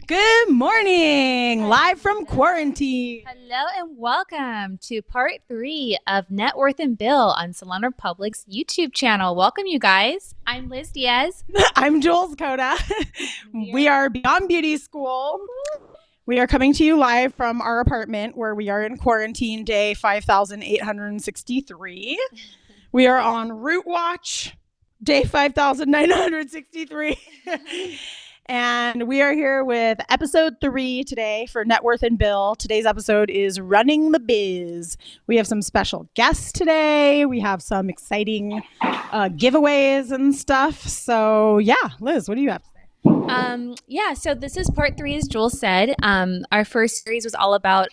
Good morning, live from quarantine. Hello and welcome to part 3 of Networth and Bill on Salon Republic's YouTube channel. Welcome, you guys. I'm Liz Diaz. I'm Jules Coda. We are Beyond Beauty School. We are coming to you live from our apartment where we are in quarantine day 5,863. We are on Route Watch day 5,963. And we are here with episode 3 today for Networth and Bill. Today's episode is Running the Biz. We have some special guests today. We have some exciting giveaways and stuff. So yeah, Liz, what do you have to say? So this is part 3, as Jules said. Our first series was all about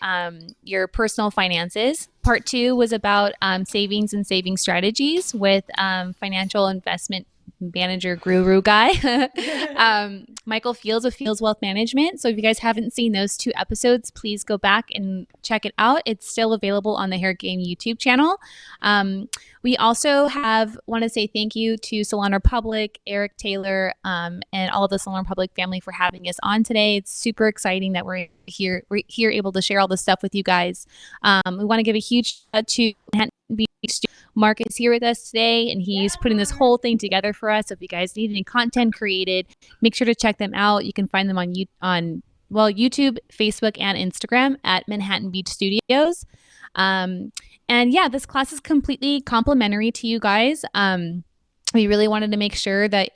your personal finances. Part 2 was about savings and saving strategies with financial investment manager guru guy, Michael Fields of Fields Wealth Management. So if you guys haven't seen those 2 episodes, please go back and check it out. It's still available on the Hair Game YouTube channel. We also want to say thank you to Salon Republic, Eric Taylor, and all of the Salon Republic family for having us on today. It's super exciting that we're here able to share all this stuff with you guys. We want to give a huge shout out to Manhattan Beach. Mark is here with us today, and he's putting this whole thing together for us. So if you guys need any content created, make sure to check them out. You can find them on YouTube, Facebook, and Instagram at Manhattan Beach Studios. And yeah, this class is completely complimentary to you guys. We really wanted to make sure that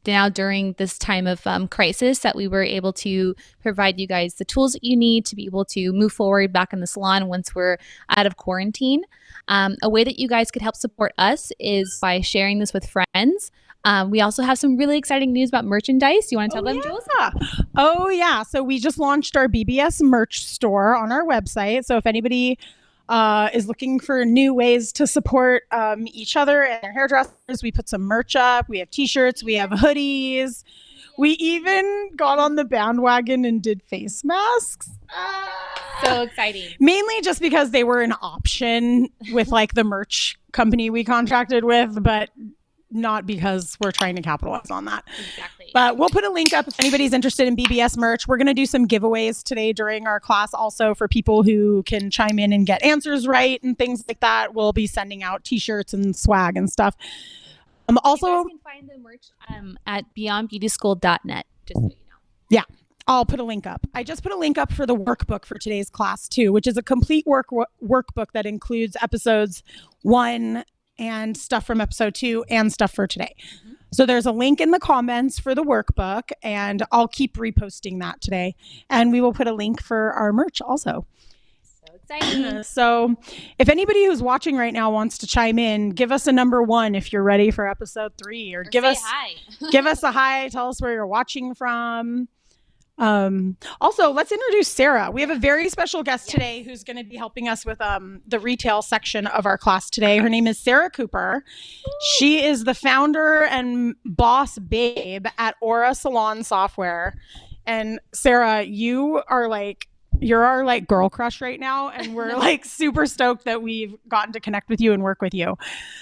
now during this time of crisis that we were able to provide you guys the tools that you need to be able to move forward back in the salon once we're out of quarantine. A way that you guys could help support us is by sharing this with friends. We also have some really exciting news about merchandise. You want to tell them, Jules? Oh yeah. So we just launched our BBS merch store on our website. So if anybody is looking for new ways to support each other and their hairdressers, we put some merch up. We have t-shirts, we have hoodies. We even got on the bandwagon and did face masks. So exciting. Mainly just because they were an option with like the merch company we contracted with, but not because we're trying to capitalize on that. Exactly. But we'll put a link up if anybody's interested in BBS merch. We're going to do some giveaways today during our class also for people who can chime in and get answers right and things like that. We'll be sending out t-shirts and swag and stuff. Also, you guys can find the merch at beyondbeautyschool.net, just so you know. Yeah. I'll put a link up. I just put a link up for the workbook for today's class too, which is a complete workbook that includes episodes 1 and stuff from episode 2 and stuff for today. Mm-hmm. So there's a link in the comments for the workbook, and I'll keep reposting that today. And we will put a link for our merch also. So exciting. So if anybody who's watching right now wants to chime in, give us a number 1 if you're ready for episode 3, or give us hi. Give us a hi. Tell us where you're watching from. Also, let's introduce Sarah. We have a very special guest today who's going to be helping us with the retail section of our class today. Her name is Sarah Cooper. She is the founder and boss babe at Aura Salon Software. And Sarah, you're our like girl crush right now, and we're like super stoked that we've gotten to connect with you and work with you.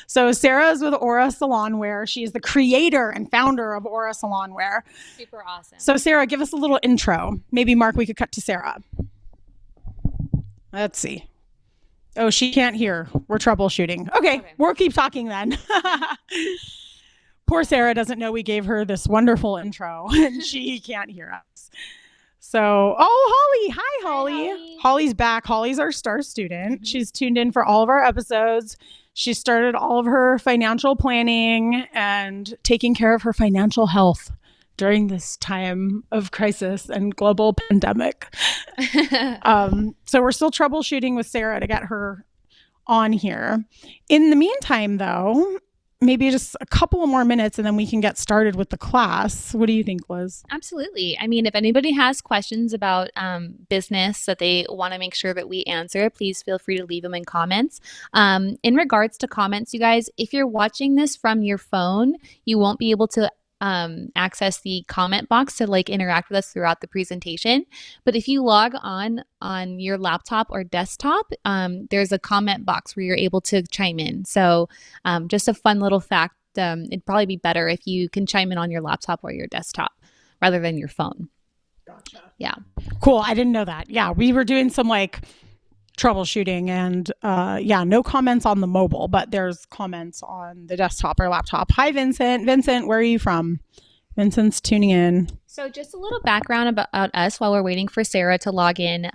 So Sarah is with Aura Salonwear. She is the creator and founder of Aura Salonwear. Super awesome. So Sarah, give us a little intro. Maybe Mark, we could cut to Sarah. Let's see. Oh, she can't hear. We're troubleshooting. Okay. We'll keep talking then. Poor Sarah doesn't know we gave her this wonderful intro and she can't hear us. So, Holly. Hi, Holly. Holly. Holly's back. Holly's our star student. Mm-hmm. She's tuned in for all of our episodes. She started all of her financial planning and taking care of her financial health during this time of crisis and global pandemic. So we're still troubleshooting with Sarah to get her on here. In the meantime, though, maybe just a couple of more minutes and then we can get started with the class. What do you think, Liz? Absolutely. I mean, if anybody has questions about business that they want to make sure that we answer, please feel free to leave them in comments. In regards to comments, you guys, if you're watching this from your phone, you won't be able to access the comment box to like interact with us throughout the presentation. But if you log on your laptop or desktop, there's a comment box where you're able to chime in. So just a fun little fact, it'd probably be better if you can chime in on your laptop or your desktop rather than your phone. Gotcha. Yeah. Cool. I didn't know that. Yeah, we were doing some like troubleshooting and yeah, no comments on the mobile, but there's comments on the desktop or laptop. Hi, Vincent. Vincent, where are you from? Vincent's tuning in. So just a little background about us while we're waiting for Sarah to log in.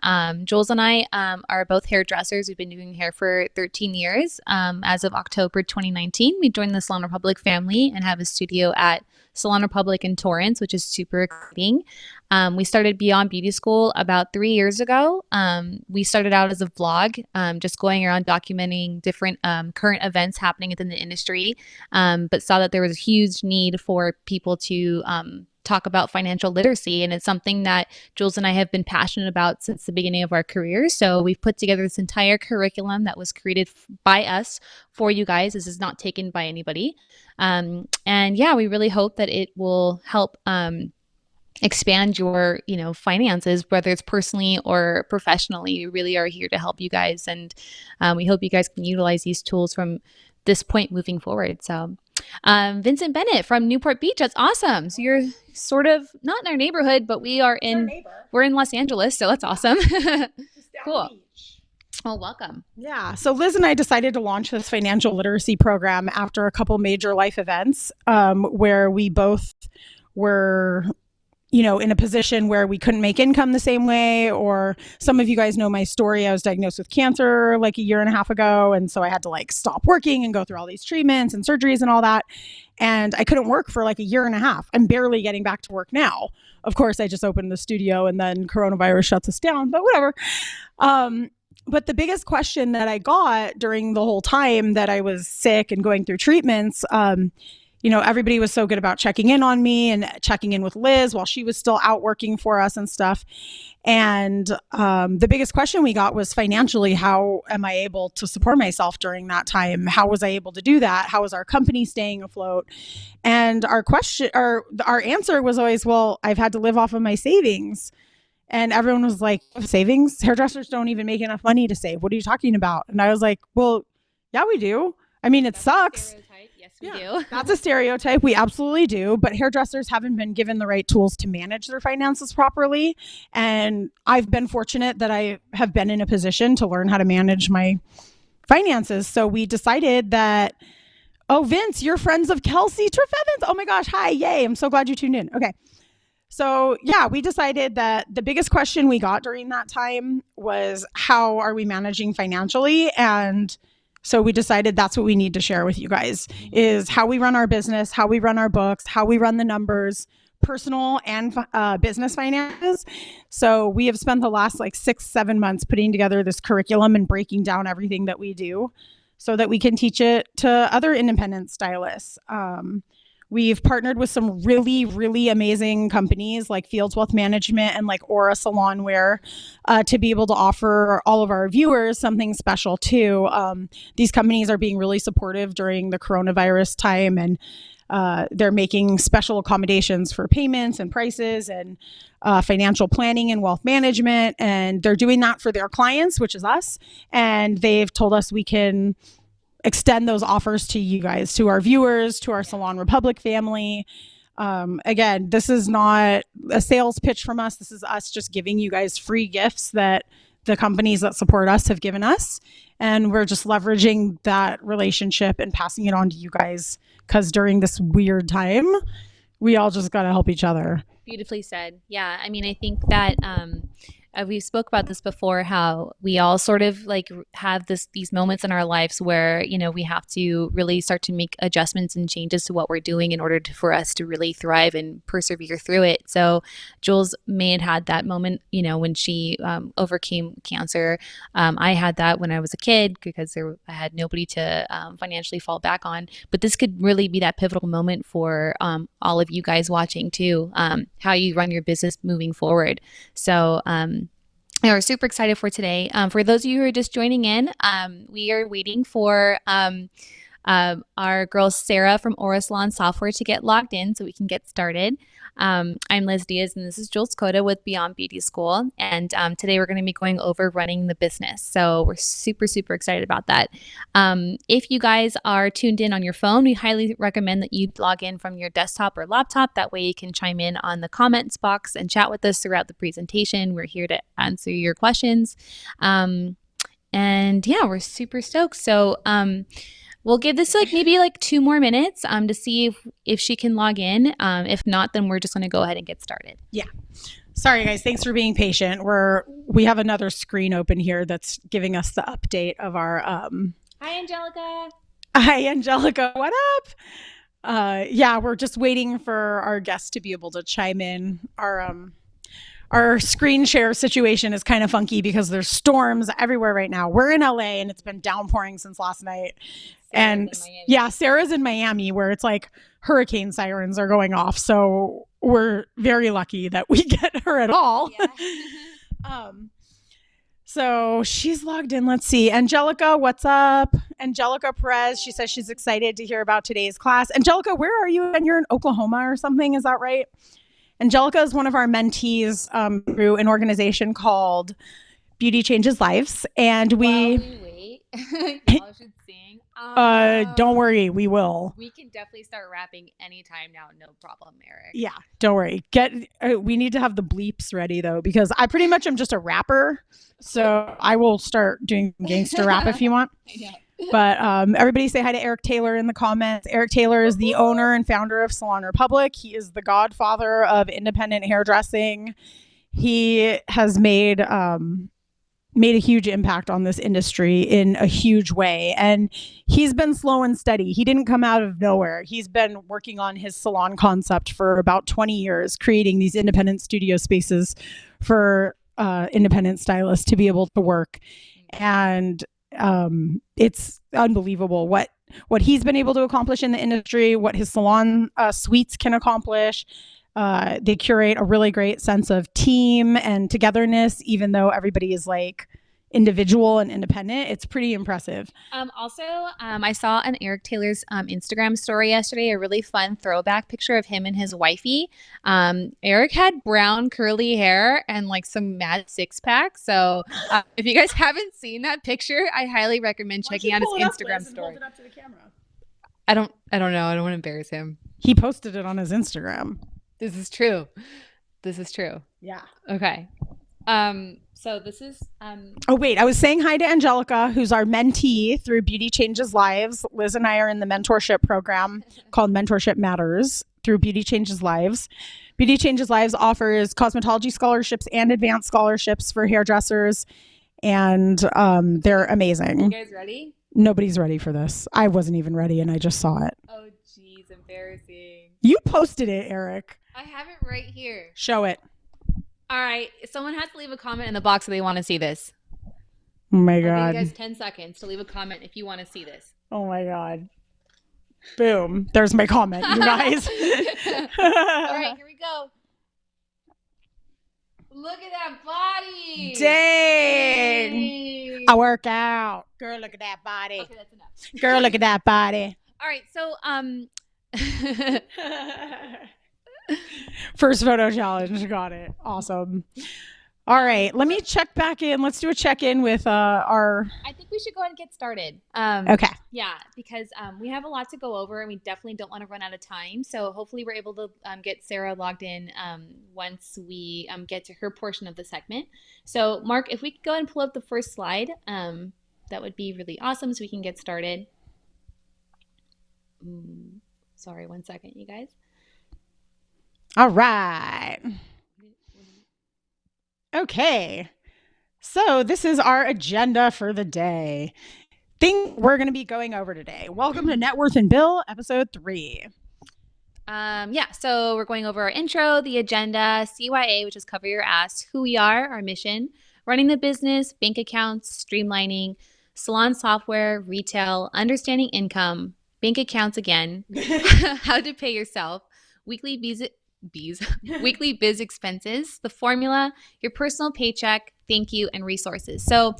Jules and I are both hairdressers. We've been doing hair for 13 years. As of October 2019, we joined the Salon Republic family and have a studio at Salon Republic in Torrance, which is super exciting. We started Beyond Beauty School about 3 years ago. We started out as a vlog, just going around documenting different current events happening within the industry, but saw that there was a huge need for people to talk about financial literacy. And it's something that Jules and I have been passionate about since the beginning of our careers. So we've put together this entire curriculum that was created by us for you guys. This is not taken by anybody. And yeah, we really hope that it will help expand your, finances, whether it's personally or professionally. We really are here to help you guys. And we hope you guys can utilize these tools from this point moving forward. So Vincent Bennett from Newport Beach. That's awesome. So you're sort of not in our neighborhood, but we're in Los Angeles. So that's awesome. Cool. Well, welcome. Yeah. So Liz and I decided to launch this financial literacy program after a couple major life events where we both were in a position where we couldn't make income the same way, or some of you guys know my story. I was diagnosed with cancer like a year and a half ago. And so I had to like stop working and go through all these treatments and surgeries and all that. And I couldn't work for like a year and a half. I'm barely getting back to work now. Of course, I just opened the studio and then coronavirus shuts us down, but whatever. But the biggest question that I got during the whole time that I was sick and going through treatments, everybody was so good about checking in on me and checking in with Liz while she was still out working for us and stuff. And the biggest question we got was financially, how am I able to support myself during that time? How was I able to do that? How was our company staying afloat? And our answer was always, well, I've had to live off of my savings. And everyone was like, savings? Hairdressers don't even make enough money to save. What are you talking about? And I was like, well, yeah, we do. I mean, it sucks. Yes, we do. That's a stereotype. We absolutely do. But hairdressers haven't been given the right tools to manage their finances properly. And I've been fortunate that I have been in a position to learn how to manage my finances. So we decided that, oh, Vince, you're friends of Kelsey Trefevens. Oh my gosh. Hi. Yay. I'm so glad you tuned in. Okay. So yeah, we decided that the biggest question we got during that time was, how are we managing financially? And so we decided that's what we need to share with you guys, is how we run our business, how we run our books, how we run the numbers, personal and business finances. So we have spent the last like 6-7 months putting together this curriculum and breaking down everything that we do so that we can teach it to other independent stylists. We've partnered with some really, really amazing companies like Fields Wealth Management and like Aura Salon Wear to be able to offer all of our viewers something special too. These companies are being really supportive during the coronavirus time, and they're making special accommodations for payments and prices and financial planning and wealth management. And they're doing that for their clients, which is us. And they've told us we can extend those offers to you guys, to our viewers, to our Salon Republic family. Again, this is not a sales pitch from us. This is us just giving you guys free gifts that the companies that support us have given us. And we're just leveraging that relationship and passing it on to you guys, because during this weird time, we all just got to help each other. Beautifully said. Yeah. I mean, I think that we spoke about this before, how we all sort of like have these moments in our lives where, we have to really start to make adjustments and changes to what we're doing in order for us to really thrive and persevere through it. So Jules may have had that moment, when she overcame cancer. I had that when I was a kid because I had nobody to financially fall back on. But this could really be that pivotal moment for all of you guys watching too, how you run your business moving forward. So we're super excited for today. For those of you who are just joining in, we are waiting for our girl Sarah from Aura Salon Software to get logged in so we can get started. I'm Liz Diaz, and this is Jules Coda with Beyond Beauty School. And today we're going to be going over running the business. So we're super, super excited about that. If you guys are tuned in on your phone, we highly recommend that you log in from your desktop or laptop. That way you can chime in on the comments box and chat with us throughout the presentation. We're here to answer your questions. And yeah, we're super stoked. So we'll give this maybe 2 more minutes to see if she can log in. If not, then we're just going to go ahead and get started. Yeah. Sorry, guys. Thanks for being patient. We have another screen open here that's giving us the update of our. Hi, Angelica. Hi, Angelica. What up? Yeah, we're just waiting for our guests to be able to chime in. Our screen share situation is kind of funky because there's storms everywhere right now. We're in LA and it's been downpouring since last night. Sarah's in Miami where it's like hurricane sirens are going off. So we're very lucky that we get her at all. Yeah. So she's logged in. Let's see. Angelica, what's up? Angelica Perez. She says she's excited to hear about today's class. Angelica, where are you? And you're in Oklahoma or something. Is that right? Angelica is one of our mentees through an organization called Beauty Changes Lives. And wait. Y'all should sing. Don't worry, we will. We can definitely start rapping anytime now. No problem, Eric. Yeah, don't worry. We need to have the bleeps ready though, because I pretty much am just a rapper. So I will start doing gangster rap if you want. Yeah. But everybody say hi to Eric Taylor in the comments. Eric Taylor is the owner and founder of Salon Republic. He is the godfather of independent hairdressing. He has made a huge impact on this industry in a huge way. And he's been slow and steady. He didn't come out of nowhere. He's been working on his salon concept for about 20 years, creating these independent studio spaces for independent stylists to be able to work. And it's unbelievable what he's been able to accomplish in the industry, what his salon suites can accomplish. They curate a really great sense of team and togetherness, even though everybody is individual and independent. It's pretty impressive. I saw on Eric Taylor's Instagram story yesterday a really fun throwback picture of him and his wifey. Eric had brown curly hair and some mad six-pack. So if you guys haven't seen that picture, I highly recommend checking out his Instagram story. Hold it up to the camera. I don't know. I don't want to embarrass him. He posted it on his Instagram. This is true. Yeah. Okay. So this is Oh wait, I was saying hi to Angelica, who's our mentee through Beauty Changes Lives. Liz and I are in the mentorship program called Mentorship Matters through Beauty Changes Lives. Beauty Changes Lives offers cosmetology scholarships and advanced scholarships for hairdressers, and they're amazing. You guys ready? Nobody's ready for this. I wasn't even ready and I just saw it. Oh geez, embarrassing. You posted it, Eric. I have it right here. Show it. All right. Someone has to leave a comment in the box if they want to see this. Oh my God. I'll give you guys 10 seconds to leave a comment if you want to see this. Oh my God. Boom. There's my comment, you guys. All right, here we go. Look at that body. Dang. I work out. Girl, look at that body. Okay, that's enough. Girl, look at that body. All right. So, first photo challenge. Got it. Awesome. All right. Let me check back in. Let's do a check-in with our... I think we should go ahead and get started. Okay. Yeah, because we have a lot to go over and we definitely don't want to run out of time. So hopefully we're able to get Sarah logged in once we get to her portion of the segment. So Mark, if we could go ahead and pull up the first slide, that would be really awesome so we can get started. Sorry, 1 second, you guys. All right. Okay. So this is our agenda for the day. Thing we're going to be going over today. Welcome to Networth and Bill, episode 3. So we're going over our intro, the agenda, CYA, which is cover your ass, who we are, our mission, running the business, bank accounts, streamlining, salon software, retail, understanding income, bank accounts again, how to pay yourself, weekly weekly biz expenses, the formula, your personal paycheck, thank you, and resources. So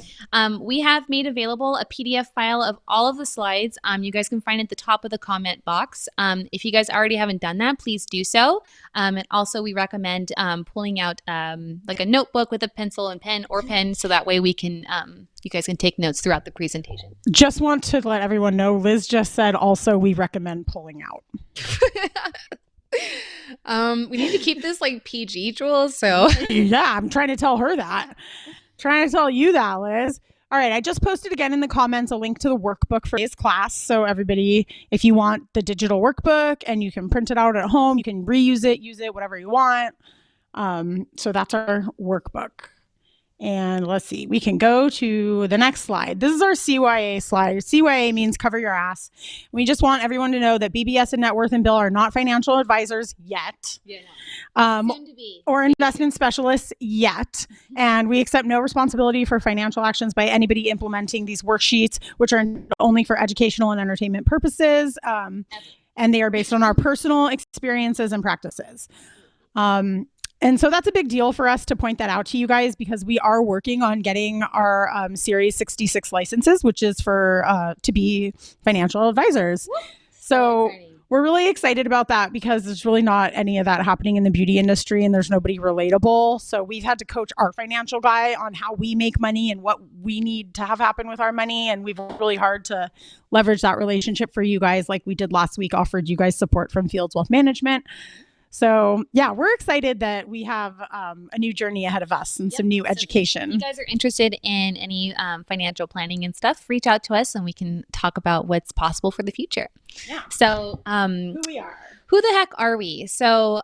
we have made available a PDF file of all of the slides. You guys can find it at the top of the comment box. If you guys already haven't done that, please do so. And also we recommend pulling out like a notebook with a pencil and pen or pen, so that way we can you guys can take notes throughout the presentation. Just want to let everyone know, Liz just said also we recommend pulling out. We need to keep this like PG, Jules. So yeah, I'm trying to tell her that. Trying to tell you that, Liz. All right, I just posted again in the comments a link to the workbook for today's class. So everybody, if you want the digital workbook and you can print it out at home, you can reuse it, use it, whatever you want. So that's our workbook. And let's see, we can go to the next slide. This is our CYA slide. CYA means cover your ass. We just want everyone to know that BBS and Networth and Bill are not financial advisors yet. Yeah, no. Soon to be. Or investment specialists yet. And we accept no responsibility for financial actions by anybody implementing these worksheets, which are only for educational and entertainment purposes. And they are based on our personal experiences and practices. And so that's a big deal for us to point that out to you guys, because we are working on getting our Series 66 licenses, which is for to be financial advisors. So we're really excited about that, because there's really not any of that happening in the beauty industry, and there's nobody relatable. So we've had to coach our financial guy on how we make money and what we need to have happen with our money. And we've worked really hard to leverage that relationship for you guys, like we did last week, offered you guys support from Fields Wealth Management. So yeah, we're excited that we have a new journey ahead of us and some new education. If you guys are interested in any financial planning and stuff, reach out to us and we can talk about what's possible for the future. Yeah. So who we are. Who the heck are we? So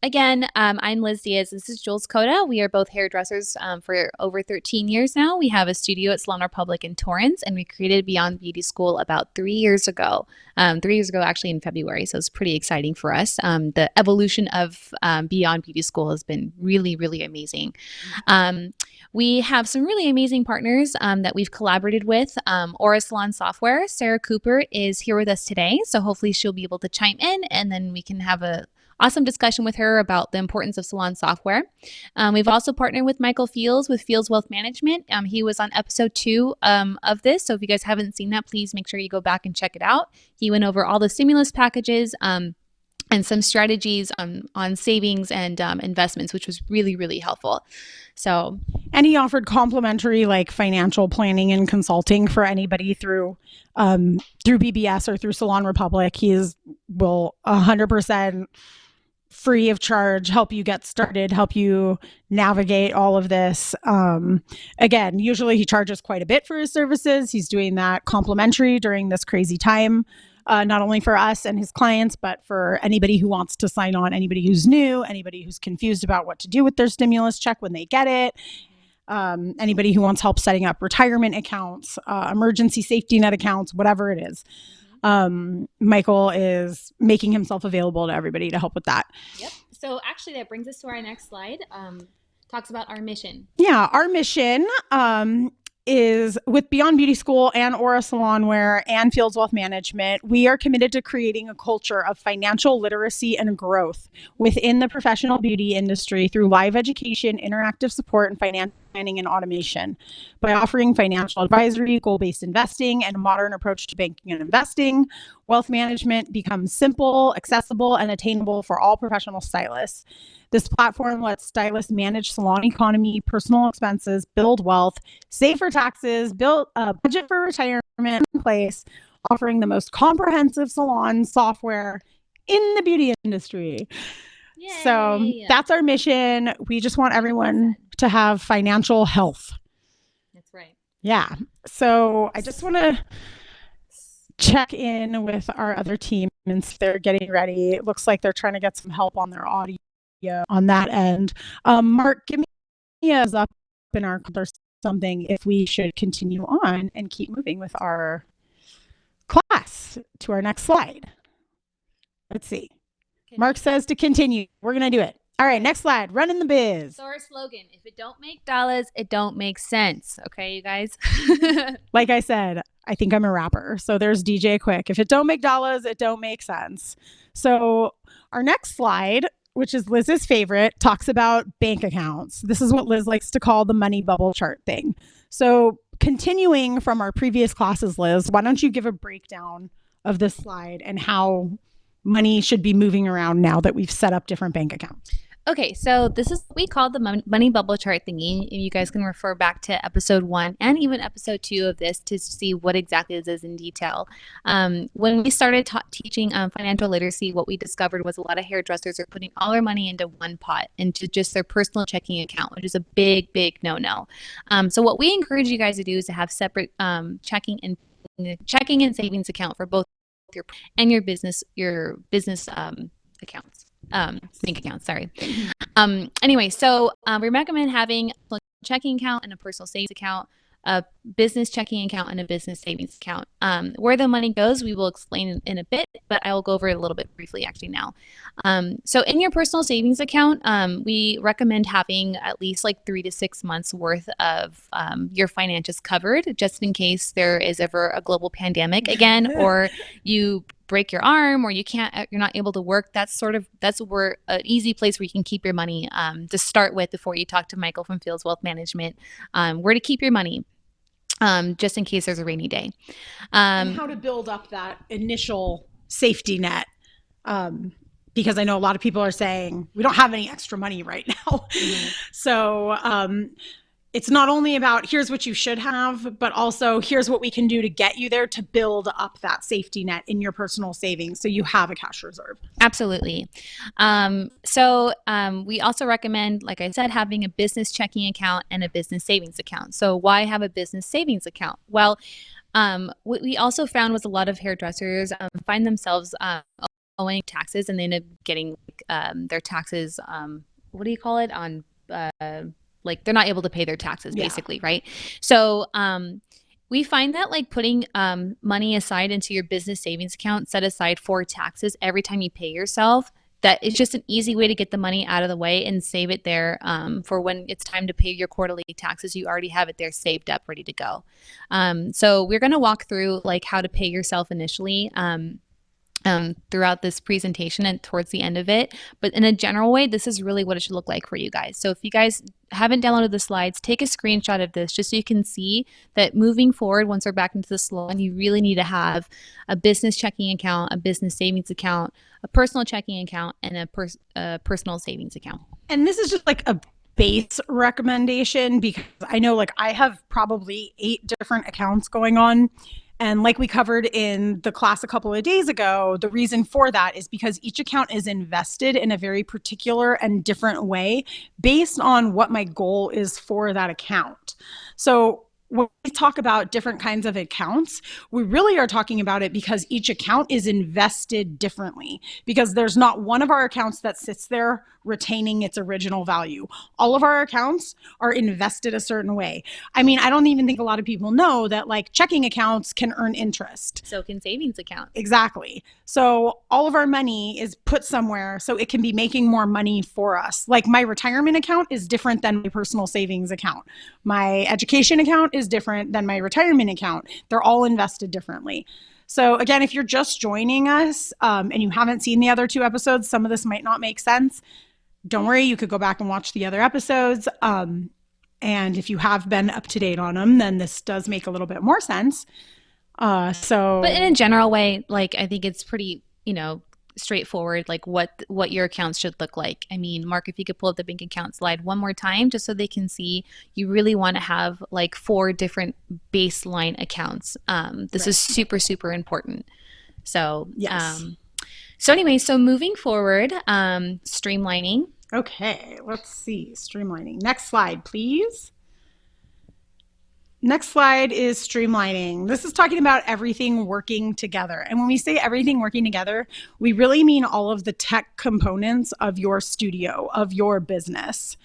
again, I'm Liz Diaz. This is Jules Coda. We are both hairdressers for over 13 years now. We have a studio at Salon Republic in Torrance, and we created Beyond Beauty School about 3 years ago. 3 years ago, actually in February. So it's pretty exciting for us. The evolution of Beyond Beauty School has been really, really amazing. We have some really amazing partners that we've collaborated with. Aura Salon Software. Sarah Cooper is here with us today. So hopefully she'll be able to chime in, and then we can have a awesome discussion with her about the importance of salon software. We've also partnered with Michael Fields with Fields Wealth Management. He was on episode 2 of this. So if you guys haven't seen that, please make sure you go back and check it out. He went over all the stimulus packages and some strategies on savings and investments, which was really, really helpful. So, and he offered complimentary like financial planning and consulting for anybody through BBS or through Salon Republic. Will 100% free of charge help you get started, help you navigate all of this. Again, usually he charges quite a bit for his services. He's doing that complimentary during this crazy time. Not only for us and his clients, but for anybody who wants to sign on, anybody who's new, anybody who's confused about what to do with their stimulus check when they get it, anybody who wants help setting up retirement accounts, emergency safety net accounts, whatever it is. Michael is making himself available to everybody to help with that. Yep. So actually that brings us to our next slide. Talks about our mission. Yeah, our mission is with Beyond Beauty School and Aura Salonware and Fields Wealth Management. We are committed to creating a culture of financial literacy and growth within the professional beauty industry through live education, interactive support, and financial planning and automation. By offering financial advisory, goal-based investing, and a modern approach to banking and investing, wealth management becomes simple, accessible, and attainable for all professional stylists. This platform lets stylists manage salon economy, personal expenses, build wealth, save for taxes, build a budget for retirement in place, offering the most comprehensive salon software in the beauty industry. Yay. So that's our mission. We just want everyone to have financial health. That's right. Yeah. So I just want to check in with our other team and see if they're getting ready. It looks like they're trying to get some help on their audio on that end. Mark, give me a thumbs up in our or something if we should continue on and keep moving with our class to our next slide. Let's see. Mark says to continue. We're going to do it. All right, next slide. Running the biz. So our slogan, if it don't make dollars, it don't make sense. Okay, you guys? Like I said, I think I'm a rapper. So there's DJ Quick. If it don't make dollars, it don't make sense. So our next slide which is Liz's favorite, talks about bank accounts. This is what Liz likes to call the money bubble chart thing. So continuing from our previous classes, Liz, why don't you give a breakdown of this slide and how money should be moving around now that we've set up different bank accounts? Okay, so this is what we call the money bubble chart thingy. You guys can refer back to episode 1 and even episode 2 of this to see what exactly this is in detail. When we started teaching financial literacy, what we discovered was a lot of hairdressers are putting all their money into one pot, into just their personal checking account, which is a big, big no-no. So what we encourage you guys to do is to have separate checking and savings account for both your business accounts. Bank accounts, sorry. Anyway, so we recommend having a checking account and a personal savings account, a business checking account and a business savings account. Where the money goes, we will explain in a bit, but I will go over it a little bit briefly actually now. So in your personal savings account, we recommend having at least like 3 to 6 months worth of your finances covered, just in case there is ever a global pandemic again, or you break your arm, or you're not able to work. That's where an easy place where you can keep your money to start with before you talk to Michael from Fields Wealth Management, where to keep your money. Just in case there's a rainy day. And how to build up that initial safety net. Because I know a lot of people are saying, we don't have any extra money right now. Mm-hmm. So it's not only about here's what you should have, but also here's what we can do to get you there to build up that safety net in your personal savings so you have a cash reserve. Absolutely. So we also recommend, like I said, having a business checking account and a business savings account. So why have a business savings account? Well, what we also found was a lot of hairdressers find themselves owing taxes, and they end up getting their taxes, what do you call it, on like they're not able to pay their taxes, basically, right? So we find that like putting money aside into your business savings account, set aside for taxes every time you pay yourself, that is just an easy way to get the money out of the way and save it there for when it's time to pay your quarterly taxes. You already have it there saved up, ready to go. So we're going to walk through like how to pay yourself initially throughout this presentation and towards the end of it. But in a general way, this is really what it should look like for you guys. So if you guys haven't downloaded the slides, take a screenshot of this just so you can see that moving forward, once we're back into the salon, you really need to have a business checking account, a business savings account, a personal checking account, and a personal savings account. And this is just like a base recommendation, because I know like I have probably 8 different accounts going on. And like we covered in the class a couple of days ago, the reason for that is because each account is invested in a very particular and different way based on what my goal is for that account. So when we talk about different kinds of accounts, we really are talking about it because each account is invested differently, because there's not one of our accounts that sits there retaining its original value. All of our accounts are invested a certain way. I mean, I don't even think a lot of people know that like checking accounts can earn interest. So can savings accounts. Exactly. So all of our money is put somewhere so it can be making more money for us. Like my retirement account is different than my personal savings account. My education account is different than my retirement account. They're all invested differently. So again, if you're just joining us and you haven't seen the other 2 episodes, some of this might not make sense. Don't worry, you could go back and watch the other episodes. And if you have been up to date on them, then this does make a little bit more sense. But in a general way, like I think it's pretty, straightforward, like what your accounts should look like. I mean, Mark, if you could pull up the bank account slide one more time, just so they can see, you really want to have like 4 different baseline accounts. This is super, super important. So, yes. So anyway, so moving forward, streamlining. Okay, let's see, streamlining. Next slide, please. Next slide is streamlining. This is talking about everything working together. And when we say everything working together, we really mean all of the tech components of your studio, of your business.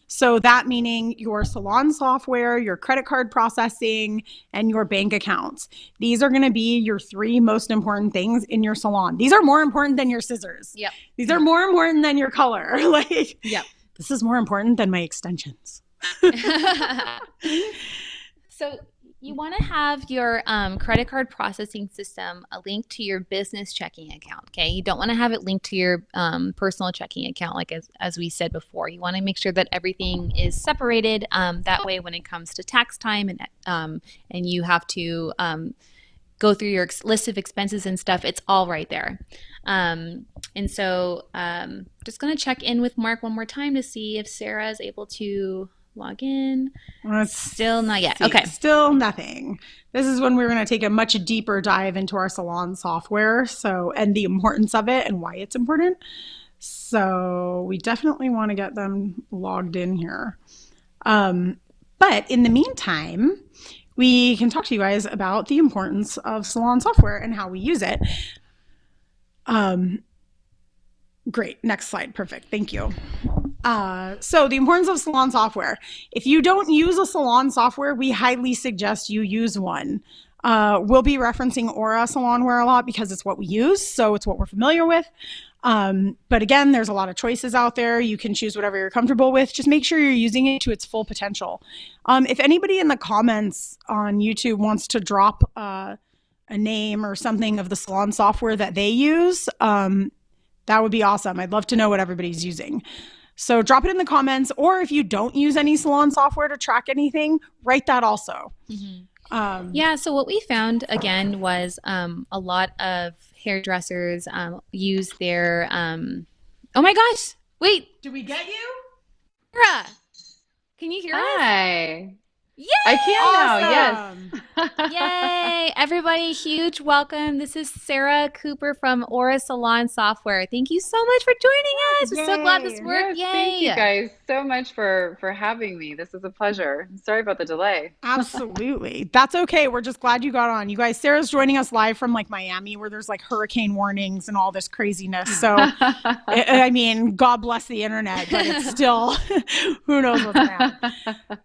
So that meaning your salon software, your credit card processing, and your bank accounts. These are going to be your 3 most important things in your salon. These are more important than your scissors. Yep. These are more important than your color. Yep. This is more important than my extensions. So You want to have your credit card processing system a link to your business checking account. Okay, you don't want to have it linked to your personal checking account, like as we said before. You want to make sure that everything is separated. That way, when it comes to tax time and you have to go through your list of expenses and stuff, it's all right there. And so, just gonna check in with Mark one more time to see if Sarah is able to log in. Let's Still not yet. see. Okay. Still nothing. This is when we're going to take a much deeper dive into our salon software, and the importance of it and why it's important. So we definitely want to get them logged in here. But in the meantime, we can talk to you guys about the importance of salon software and how we use it. Great. Next slide. Perfect. Thank you. So the importance of salon software. If you don't use a salon software, we highly suggest you use one. We'll be referencing Aura Salonware a lot because it's what we use, so it's what we're familiar with. But again, there's a lot of choices out there. You can choose whatever you're comfortable with. Just make sure you're using it to its full potential. If anybody in the comments on YouTube wants to drop a name or something of the salon software that they use, that would be awesome. I'd love to know what everybody's using. So drop it in the comments, or if you don't use any salon software to track anything, write that also. Yeah, so what we found again was a lot of hairdressers use their oh my gosh, wait, Did we get you? Sarah, can you hear us? Hi. Yay! I can Awesome. now, yes. Yay! Everybody, huge welcome. This is Sarah Cooper from Aura Salon Software. Thank you so much for joining us. We're so glad this Yay. worked. Yes, thank you Yay! guys so much for having me. This is a pleasure. Sorry about the delay. Absolutely. That's okay. We're just glad you got on. You guys, Sarah's joining us live from like Miami, where there's like hurricane warnings and all this craziness. So, I mean, God bless the internet, but it's still, who knows what's going to happen.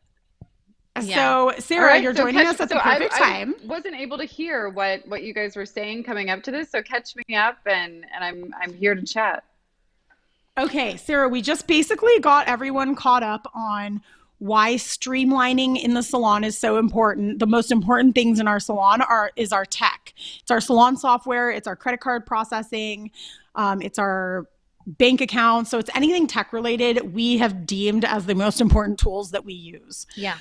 Yeah. So, Sarah, All right, you're so joining us at the perfect time. I wasn't able to hear what you guys were saying coming up to this, so catch me up, and I'm here to chat. Okay, Sarah, we just basically got everyone caught up on why streamlining in the salon is so important. The most important things in our salon is our tech. It's our salon software, it's our credit card processing, it's our bank account. So it's anything tech related we have deemed as the most important tools that we use. Yeah.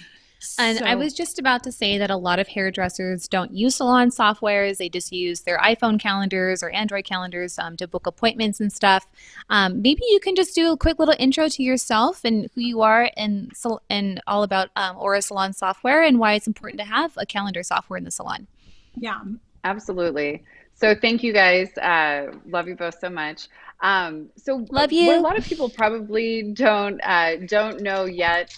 And I So- was just about to say that a lot of hairdressers don't use salon softwares. They just use their iPhone calendars or Android calendars to book appointments and stuff. Maybe you can just do a quick little intro to yourself and who you are and all about Aura Salon software and why it's important to have a calendar software in the salon. Yeah. Absolutely. So thank you guys. Love you both so much. So Love you. what a lot of people probably don't know yet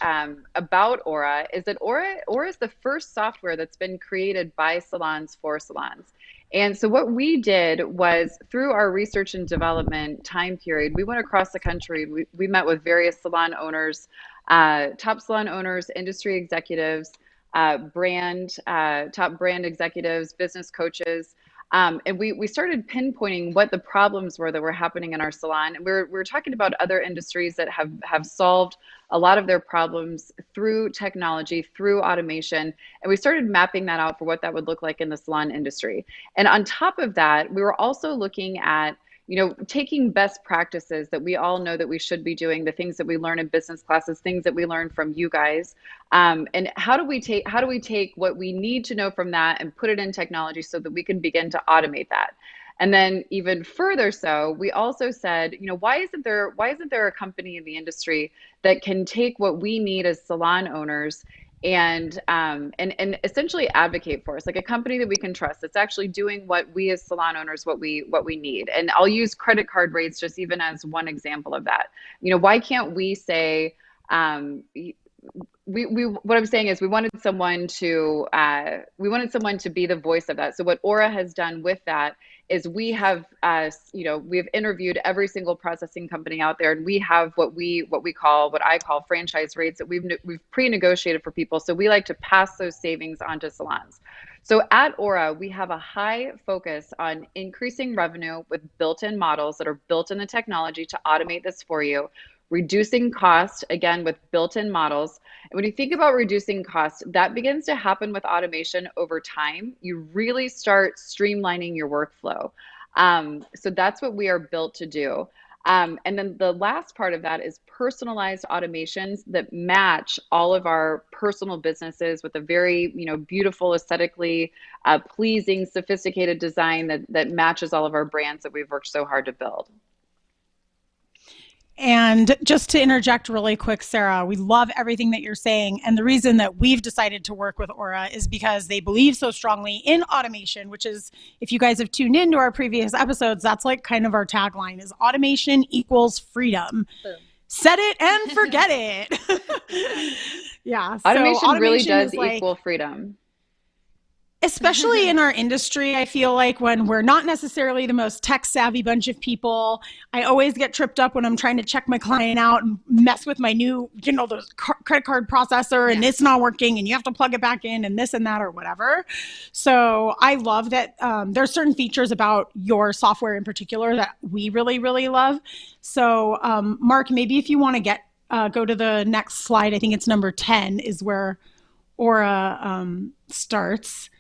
about Aura is that Aura is the first software that's been created by salons for salons. And so what we did was through our research and development time period, we went across the country. We met with various salon owners, top salon owners, industry executives, top brand executives, business coaches. And we started pinpointing what the problems were that were happening in our salon. And we're talking about other industries that have solved a lot of their problems through technology, through automation. And we started mapping that out for what that would look like in the salon industry. And on top of that, we were also looking at taking best practices that we all know that we should be doing, the things that we learn in business classes, things that we learn from you guys, and how do we take what we need to know from that and put it in technology so that we can begin to automate that. And then even further so, we also said, why isn't there a company in the industry that can take what we need as salon owners and essentially advocate for us, like a company that we can trust that's actually doing what we as salon owners what we need. And I'll use credit card rates just even as one example of that. Why can't we say what I'm saying is we wanted someone to be the voice of that. So what Aura has done with that is we have interviewed every single processing company out there, and we have what I call franchise rates that we've pre-negotiated for people. So we like to pass those savings on to salons. So at Aura, we have a high focus on increasing revenue with built-in models that are built in the technology to automate this for you, reducing cost, again, with built-in models. And when you think about reducing cost, that begins to happen with automation over time. You really start streamlining your workflow. So that's what we are built to do. And then the last part of that is personalized automations that match all of our personal businesses with a very, beautiful, aesthetically pleasing, sophisticated design that matches all of our brands that we've worked so hard to build. And just to interject really quick, Sarah, we love everything that you're saying. And the reason that we've decided to work with Aura is because they believe so strongly in automation, which is, if you guys have tuned into our previous episodes, that's like kind of our tagline is automation equals freedom. Boom. Set it and forget it. Yeah. Automation really does equal freedom. Especially in our industry, I feel like when we're not necessarily the most tech savvy bunch of people, I always get tripped up when I'm trying to check my client out and mess with my new, the credit card processor and it's not working and you have to plug it back in and this and that or whatever. So I love that there's certain features about your software in particular that we really, really love. So Mark, maybe if you want to go to the next slide, I think it's number 10 is where Aura starts.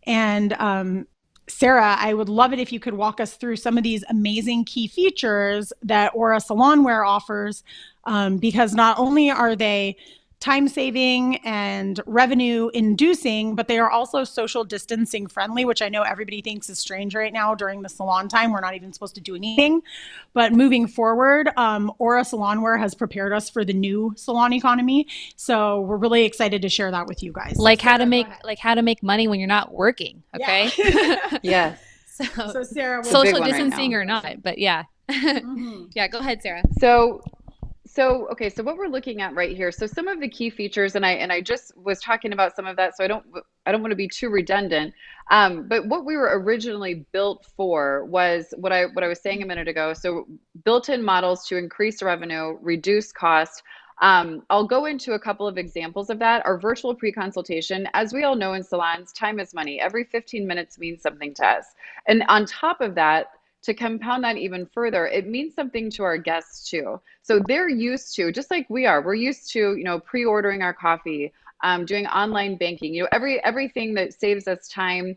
And Sarah, I would love it if you could walk us through some of these amazing key features that Aura Salonware offers, because not only are they time-saving and revenue-inducing, but they are also social distancing friendly, which I know everybody thinks is strange right now during the salon time. We're not even supposed to do anything. But moving forward, Aura Salonware has prepared us for the new salon economy. So we're really excited to share that with you guys. Like how to make money when you're not working. Okay. Yeah. Yes. So Sarah, social distancing or not, but yeah. Yeah, go ahead, Sarah. So what we're looking at right here. So some of the key features, and I just was talking about some of that, so I don't want to be too redundant. But what we were originally built for was what I was saying a minute ago. So built-in models to increase revenue, reduce cost. I'll go into a couple of examples of that. Our virtual pre-consultation, as we all know in salons, time is money. Every 15 minutes means something to us. And on top of that, to compound that even further, it means something to our guests too. So they're used to, just like we are, we're used to, pre-ordering our coffee, doing online banking, everything that saves us time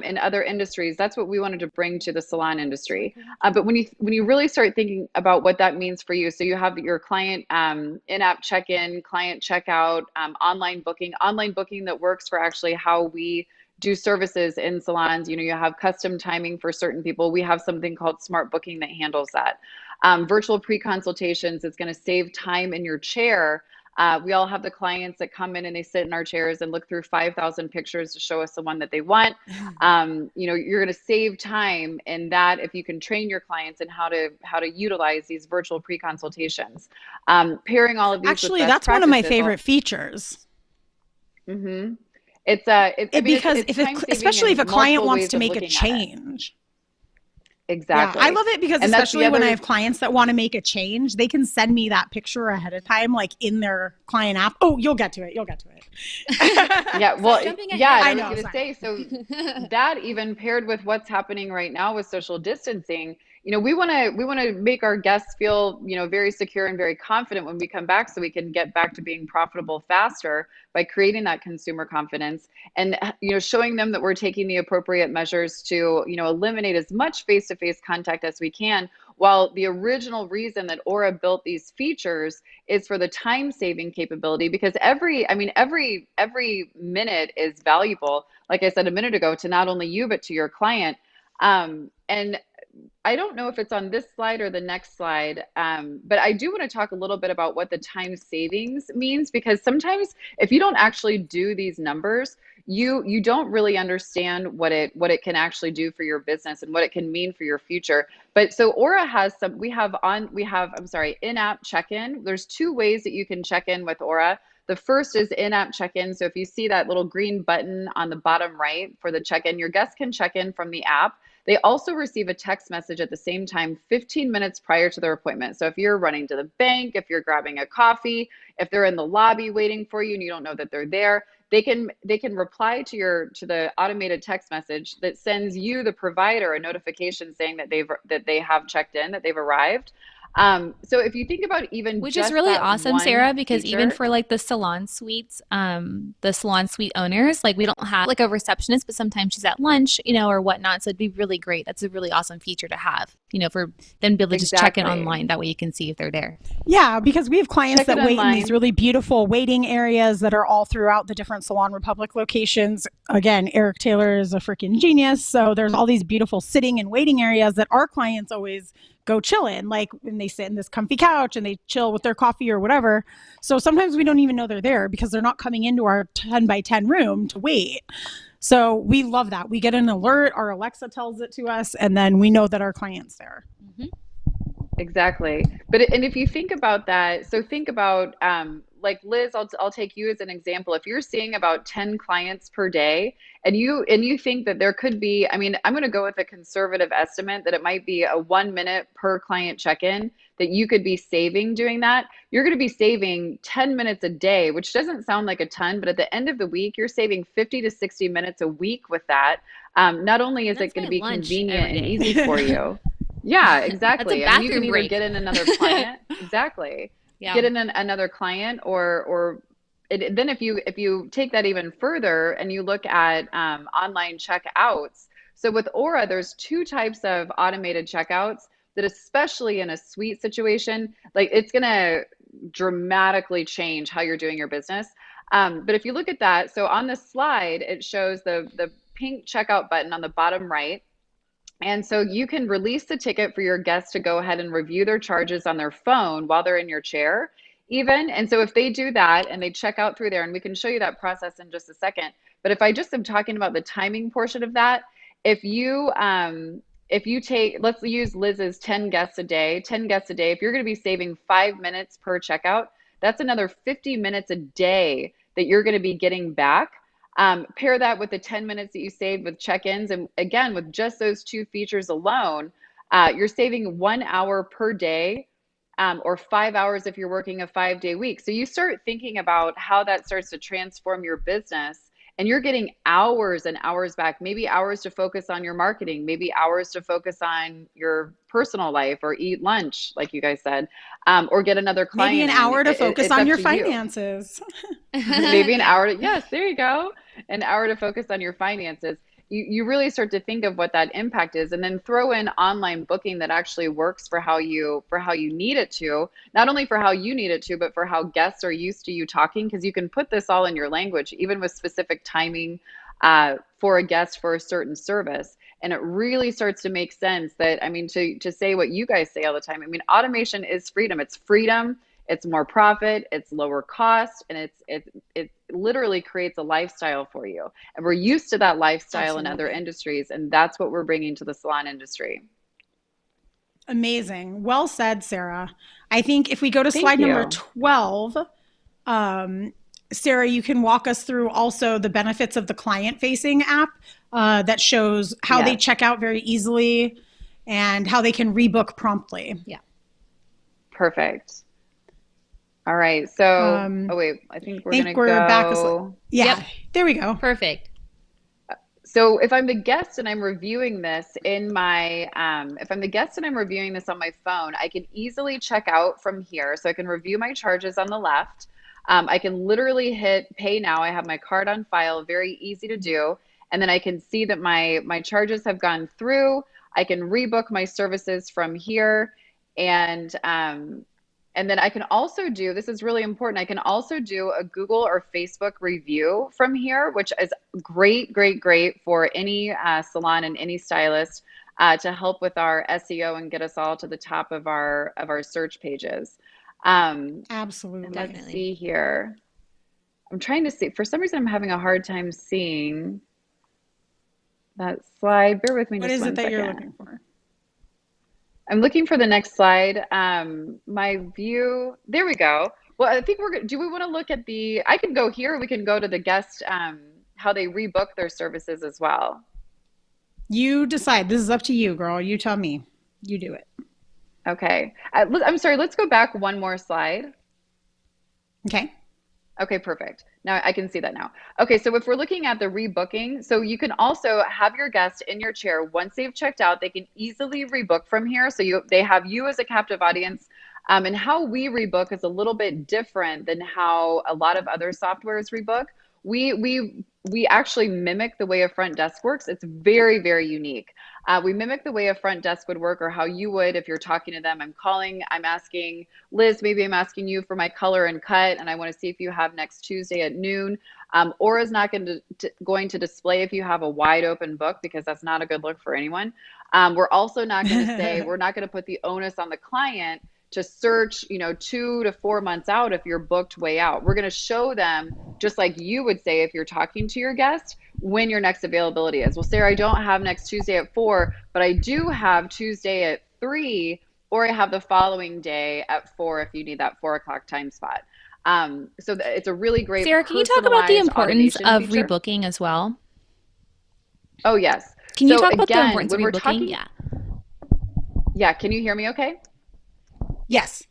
in other industries. That's what we wanted to bring to the salon industry. But when you really start thinking about what that means for you, so you have your client in-app check-in, client checkout, online booking that works for actually how we do services in salons. You have custom timing for certain people. We have something called smart booking that handles that. Virtual pre-consultations, it's going to save time in your chair. We all have the clients that come in and they sit in our chairs and look through 5,000 pictures to show us the one that they want. You're going to save time in that if you can train your clients in how to utilize these virtual pre-consultations. Pairing all of these actually, with that's one of my favorite features. Mm-hmm. Especially if a client wants to make a change. Exactly. Yeah, I love it because especially when I have clients that want to make a change, they can send me that picture ahead of time, like in their client app. Oh, you'll get to it. Yeah. Well, I was going to say, so that even paired with what's happening right now with social distancing, we want to make our guests feel, very secure and very confident when we come back, so we can get back to being profitable faster by creating that consumer confidence and, showing them that we're taking the appropriate measures to, eliminate as much face-to-face contact as we can. While the original reason that Aura built these features is for the time-saving capability, because every minute is valuable, like I said a minute ago, to not only you, but to your client. And I don't know if it's on this slide or the next slide, but I do want to talk a little bit about what the time savings means, because sometimes if you don't actually do these numbers, you don't really understand what it can actually do for your business and what it can mean for your future. But so Aura has in-app check-in. There's two ways that you can check in with Aura. The first is in-app check-in. So if you see that little green button on the bottom right for the check-in, your guests can check in from the app. They also receive a text message at the same time 15 minutes prior to their appointment. So if you're running to the bank, if you're grabbing a coffee, if they're in the lobby waiting for you and you don't know that they're there, they can reply to the automated text message that sends you, the provider, a notification saying that they have checked in, that they've arrived. So if you think about even Which is just really that awesome, one Sarah, because even feature, for like the salon suite owners, like we don't have like a receptionist, but sometimes she's at lunch, or whatnot. So it'd be really great. That's a really awesome feature to have, for them to be able to just check in exactly. online. That way you can see if they're there. Yeah, because we have clients Check it that wait in these online. really beautiful waiting areas that are all throughout the different Salon Republic locations. Again, Eric Taylor is a freaking genius. So there's all these beautiful sitting and waiting areas that our clients always go chill in, like when they sit in this comfy couch and they chill with their coffee or whatever. So sometimes we don't even know they're there because they're not coming into our 10 by 10 room to wait. So we love that. We get an alert, our Alexa tells it to us, and then we know that our client's there. Mm-hmm. Exactly. And if you think about that, so think about like Liz, I'll take you as an example. If you're seeing about 10 clients per day and you think that there could be, I mean, I'm going to go with a conservative estimate that it might be a 1 minute per client check-in that you could be saving doing that. You're going to be saving 10 minutes a day, which doesn't sound like a ton, but at the end of the week, you're saving 50 to 60 minutes a week with that. Not only is it That's going my to be lunch convenient every and day. easy for you. Yeah, That's a exactly. I mean, you can bathroom either break. get in another client, exactly, Yeah. get in another client, then if you take that even further and you look at online checkouts. So with Aura, there's two types of automated checkouts that, especially in a suite situation, like it's gonna dramatically change how you're doing your business. But if you look at that, so on the slide, it shows the pink checkout button on the bottom right. And so you can release the ticket for your guests to go ahead and review their charges on their phone while they're in your chair, even. And so if they do that and they check out through there, and we can show you that process in just a second. But if I just am talking about the timing portion of that, if you take, let's use Liz's 10 guests a day, 10 guests a day, if you're going to be saving 5 minutes per checkout, that's another 50 minutes a day that you're going to be getting back. Pair that with the 10 minutes that you saved with check-ins. And again, with just those two features alone, you're saving 1 hour per day, or 5 hours if you're working a 5-day week. So you start thinking about how that starts to transform your business, and you're getting hours and hours back, maybe hours to focus on your marketing, maybe hours to focus on your personal life or eat lunch, like you guys said, or get another Maybe an client in. hour to focus It's on up your to you. finances. Maybe an hour to, yes, there you go. An hour to focus on your finances. You really start to think of what that impact is, and then throw in online booking that actually works for how you need it to, not only for how you need it to, but for how guests are used to you talking, because you can put this all in your language, even with specific timing for a guest for a certain service. And it really starts to make sense that, I mean, to say what you guys say all the time, I mean, automation is freedom. It's freedom. It's more profit, it's lower cost, and it literally creates a lifestyle for you. And we're used to that lifestyle in other Absolutely. industries, and that's what we're bringing to the salon industry. Amazing. Well said, Sarah. I think if we go to Thank slide number you. 12, Sarah, you can walk us through also the benefits of the client-facing app that shows how they Yes, check out very easily and how they can rebook promptly. Yeah. perfect. All right. So, I oh wait, I think we're think gonna we're back. go. Yeah, Yep. there we go. Perfect. So if I'm the guest and I'm reviewing this if I'm the guest and I'm reviewing this on my phone, I can easily check out from here. So I can review my charges on the left. I can literally hit pay now. I have my card on file, very easy to do. And then I can see that my charges have gone through. I can rebook my services from here. And and then I can also do, this is really important, I can also do a Google or Facebook review from here, which is great, great, great for any salon and any stylist to help with our SEO and get us all to the top of our search pages. Let's Absolutely. Definitely. see here. I'm trying to see, for some reason I'm having a hard time seeing that slide. Bear with me What just is it one that you're second. looking for? I'm looking for the next slide. My view, there we go. Well, I think do we want to look at I can go here, we can go to the guest, how they rebook their services as well. You decide. This is up to you, girl. You tell me. You do it. Okay. I'm sorry, let's go back one more slide. Okay. Okay, perfect. Now I can see that now. Okay, so if we're looking at the rebooking, so you can also have your guest in your chair. Once they've checked out, they can easily rebook from here. So they have you as a captive audience. And how we rebook is a little bit different than how a lot of other softwares rebook. We actually mimic the way a front desk works. It's very, very unique. We mimic the way a front desk would work, or how you would if you're talking to them. I'm calling, I'm asking Liz, maybe I'm asking you for my color and cut, and I want to see if you have next Tuesday at noon. Aura's not going to display if you have a wide open book, because that's not a good look for anyone. We're also not going to say, we're not going to put the onus on the client to search, 2 to 4 months out if you're booked way out. We're going to show them, just like you would say if you're talking to your guest, when your next availability is. Well, Sarah, I don't have next Tuesday at 4, but I do have Tuesday at 3, or I have the following day at 4 if you need that 4 o'clock time spot. So it's a really great Sarah, can you talk about the personalized importance of automation feature. rebooking as well? Oh, yes. Can you So talk about the again, importance of when we're rebooking? talking, yeah, can you hear me okay? Yes.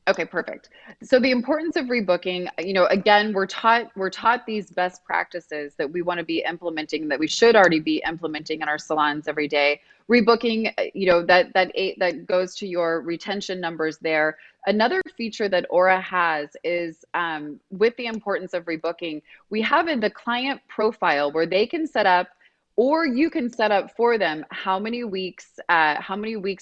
Okay, perfect. So the importance of rebooking, again, we're taught these best practices that we want to be implementing, that we should already be implementing in our salons every day. Rebooking, that goes to your retention numbers there. Another feature that Aura has is, with the importance of rebooking, we have in the client profile where they can set up, or you can set up for them how many weeks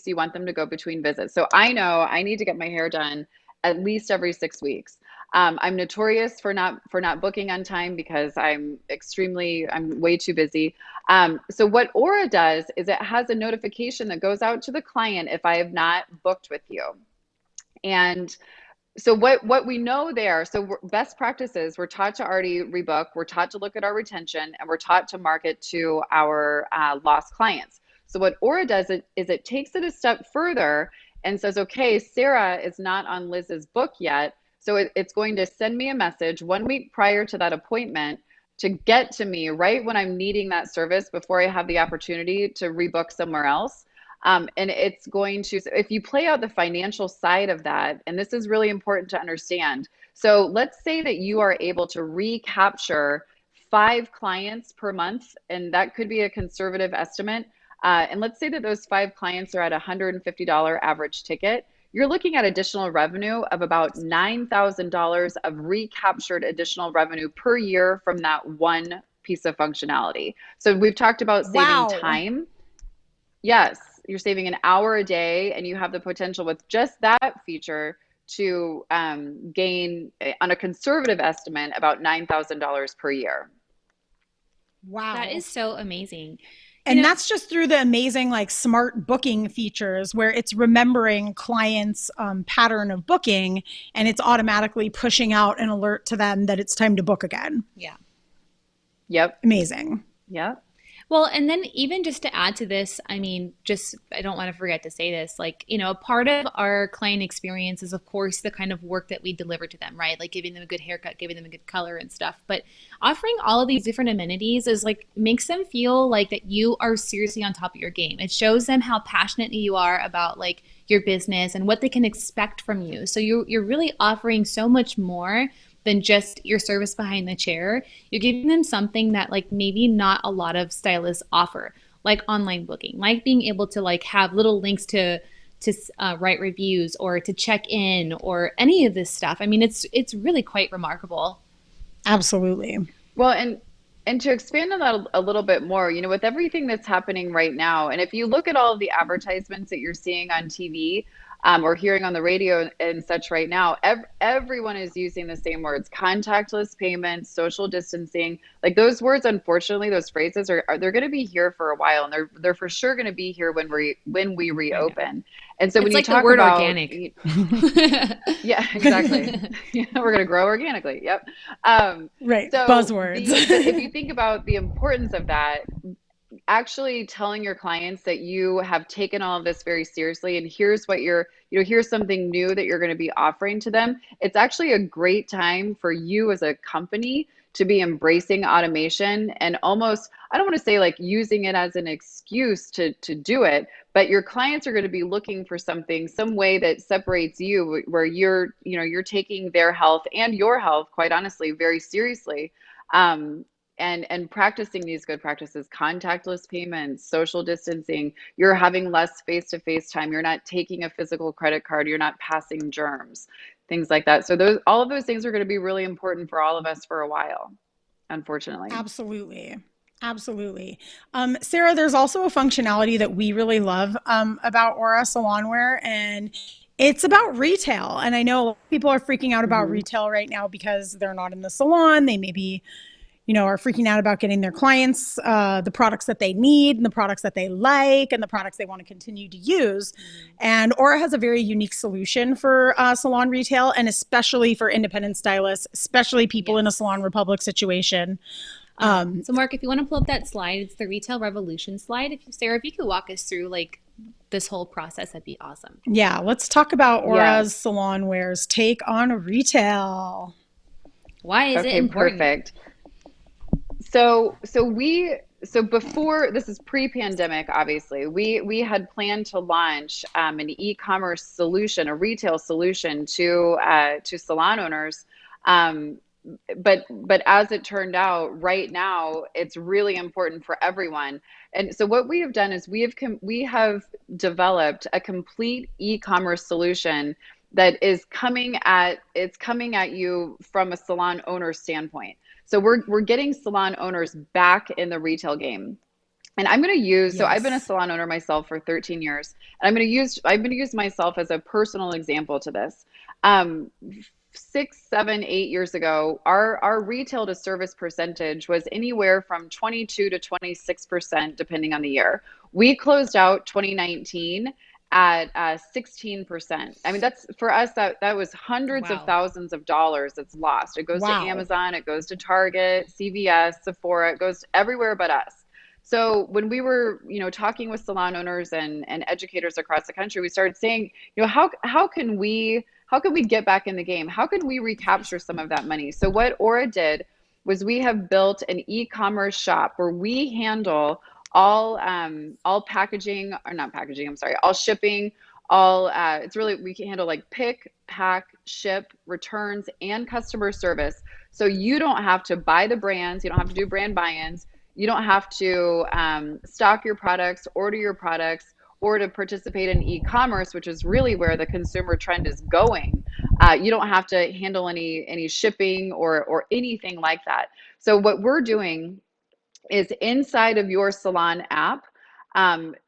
you want them to go between visits. So I know I need to get my hair done at least every 6 weeks. I'm notorious for not booking on time because I'm way too busy. So what Aura does is it has a notification that goes out to the client if I have not booked with you. And so what we know there, so best practices, we're taught to already rebook, we're taught to look at our retention, and we're taught to market to our lost clients. So what Aura does is it takes it a step further and says, okay, Sarah is not on Liz's book yet, so it's going to send me a message 1 week prior to that appointment to get to me right when I'm needing that service before I have the opportunity to rebook somewhere else. And it's going to, if you play out the financial side of that, and this is really important to understand. So let's say that you are able to recapture 5 clients per month, and that could be a conservative estimate. And let's say that those 5 clients are at $150 average ticket. You're looking at additional revenue of about $9,000 of recaptured additional revenue per year from that one piece of functionality. So we've talked about saving time. Yes, you're saving an hour a day, and you have the potential with just that feature to gain, on a conservative estimate, about $9,000 per year. Wow. That is so amazing. And that's just through the amazing smart booking features where it's remembering clients' pattern of booking, and it's automatically pushing out an alert to them that it's time to book again. Yeah. Yep. Amazing. Yep. Well, and then even just to add to this, I don't want to forget to say this, a part of our client experience is, of course, the kind of work that we deliver to them, right? Like giving them a good haircut, giving them a good color and stuff. But offering all of these different amenities is makes them feel like that you are seriously on top of your game. It shows them how passionate you are about your business and what they can expect from you. So you're really offering so much more than just your service behind the chair. You're giving them something that maybe not a lot of stylists offer, like online booking, like being able to have little links to write reviews or to check in or any of this stuff. I mean, it's really quite remarkable. Absolutely. Well, and to expand on that a little bit more, with everything that's happening right now, and if you look at all of the advertisements that you're seeing on TV, or hearing on the radio and such right now, everyone is using the same words: contactless payments, social distancing. Those words, unfortunately, those phrases they're going to be here for a while, and they're for sure going to be here when we reopen. And so when you talk the word about organic, yeah, exactly. Yeah, we're going to grow organically. Yep. Right. So Buzzwords. if you think about the importance of that, actually telling your clients that you have taken all of this very seriously, and here's what here's something new that you're going to be offering to them. It's actually a great time for you as a company to be embracing automation and almost, I don't want to say like using it as an excuse to do it, but your clients are going to be looking for something, some way that separates you, where you're taking their health and your health, quite honestly, very seriously. And practicing these good practices, contactless payments, social distancing, you're having less face-to-face time, you're not taking a physical credit card, you're not passing germs, things like that. So all of those things are going to be really important for all of us for a while, unfortunately. Absolutely. Absolutely. Sarah, there's also a functionality that we really love about Aura Salonware, and it's about retail. And I know a lot of people are freaking out about retail right now because they're not in the salon. They maybe are freaking out about getting their clients the products that they need and the products that they like and the products they want to continue to use. And Aura has a very unique solution for salon retail, and especially for independent stylists, especially people in a Salon Republic situation. So Mark, if you want to pull up that slide, it's the Retail Revolution slide. Sarah, if you could walk us through like this whole process, that'd be awesome. Yeah, let's talk about Aura's Salonware's take on retail. Why is it important? Perfect. So before, this is pre-pandemic, obviously, we had planned to launch an e-commerce solution, a retail solution to salon owners. But as it turned out, right now, it's really important for everyone. And so what we have done is we have developed a complete e-commerce solution that is coming at you from a salon owner standpoint. So we're getting salon owners back in the retail game. And I'm going to use, so I've been a salon owner myself for 13 years, and I'm going to use myself as a personal example to this. 6, 7, 8 years ago, our retail to service percentage was anywhere from 22 to 26%, depending on the year. We closed out 2019 at 16%. I mean, that's for us, that was hundreds of thousands of dollars that's lost. It goes to Amazon, it goes to Target, CVS, Sephora, it goes everywhere but us. So when we were, talking with salon owners and educators across the country, we started saying, how can we get back in the game? How can we recapture some of that money? So what Aura did was we have built an e-commerce shop where we handle all packaging, or not packaging, I'm sorry, all shipping, we can handle like pick, pack, ship, returns, and customer service. So you don't have to buy the brands, you don't have to do brand buy-ins, you don't have to stock your products, order your products, or to participate in e-commerce, which is really where the consumer trend is going. You don't have to handle any shipping or anything like that. So what we're doing is inside of your salon app,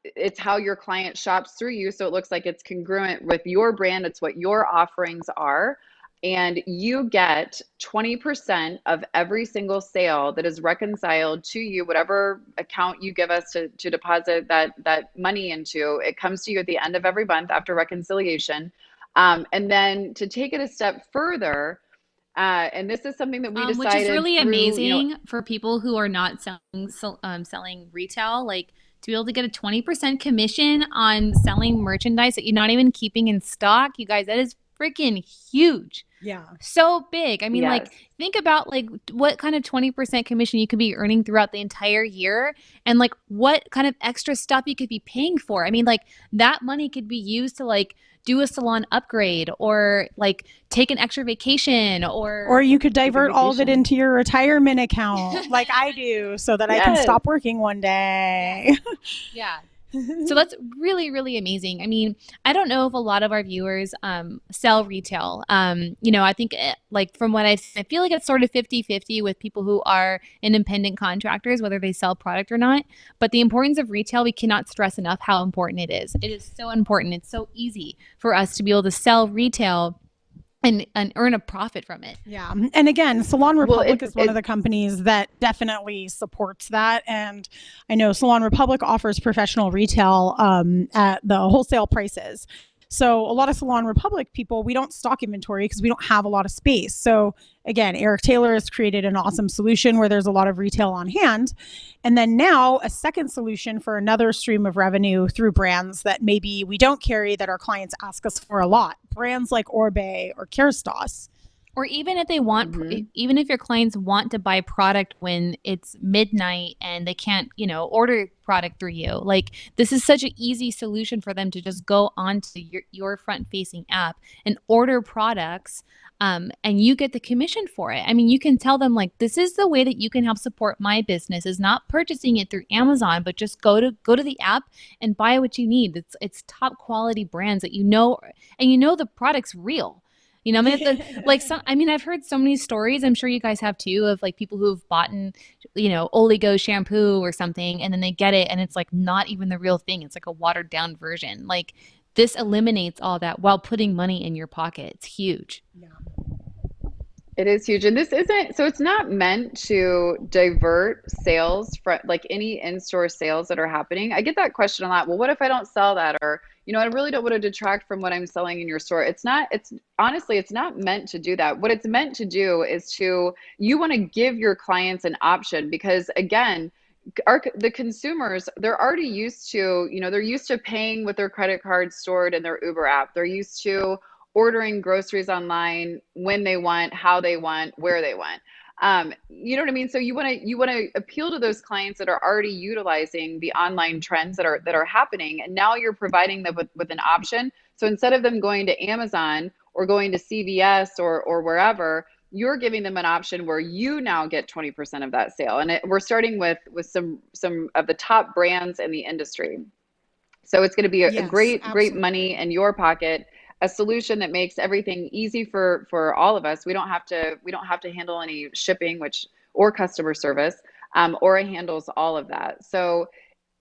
it's how your client shops through you. So it looks like it's congruent with your brand. It's what your offerings are. And you get 20% of every single sale that is reconciled to you, whatever account you give us to deposit that money into. It comes to you at the end of every month after reconciliation. And then to take it a step further, and this is something that we decided, which is really amazing for people who are not selling retail, like to be able to get a 20% commission on selling merchandise that you're not even keeping in stock. You guys, that is freaking huge. Yeah. So big. I mean, like, think about like what kind of 20% commission you could be earning throughout the entire year, and like what kind of extra stuff you could be paying for. I mean, like that money could be used to like do a salon upgrade, or like take an extra vacation, or you could divert all of it into your retirement account like I do, so that I can stop working one day. Yeah. So that's really, really amazing. I mean, I don't know if a lot of our viewers sell retail. I think like from what I feel like it's sort of 50-50 with people who are independent contractors, whether they sell product or not. But the importance of retail, we cannot stress enough how important it is. It is so important. It's so easy for us to be able to sell retail and earn a profit from it. Yeah. And again, Salon Republic is one of the companies that definitely supports that. And I know Salon Republic offers professional retail at the wholesale prices. So a lot of Salon Republic people, we don't stock inventory because we don't have a lot of space. So again, Eric Taylor has created an awesome solution where there's a lot of retail on hand. And then now a second solution for another stream of revenue through brands that maybe we don't carry that our clients ask us for a lot. Brands like Orbe or Kerstos. Or even if they want, even if your clients want to buy product when it's midnight and they can't, order product through you, like this is such an easy solution for them to just go onto your front facing app and order products. And you get the commission for it. I mean, you can tell them like, this is the way that you can help support my business, is not purchasing it through Amazon, but just go to the app and buy what you need. It's top quality brands that and the product's real. I mean, I've heard so many stories, I'm sure you guys have too, of like people who've bought Oligo shampoo or something, and then they get it and it's like not even the real thing. It's like a watered down version. Like this eliminates all that while putting money in your pocket. It's huge. Yeah. It is huge. And it's not meant to divert sales from like any in-store sales that are happening. I get that question a lot. Well, what if I don't sell that? Or, I really don't want to detract from what I'm selling in your store. Honestly, it's not meant to do that. What it's meant to do is you want to give your clients an option because again, the consumers, they're already used to, they're used to paying with their credit card stored in their Uber app. They're used to ordering groceries online when they want, how they want, where they want. You know what I mean? So you want to appeal to those clients that are already utilizing the online trends that are happening, and now you're providing them with an option. So instead of them going to Amazon or going to CVS or wherever, you're giving them an option where you now get 20% of that sale. And we're starting with some of the top brands in the industry. So it's going to be a great money in your pocket. A solution that makes everything easy for all of us. We don't have to handle any shipping, or customer service, or it handles all of that. So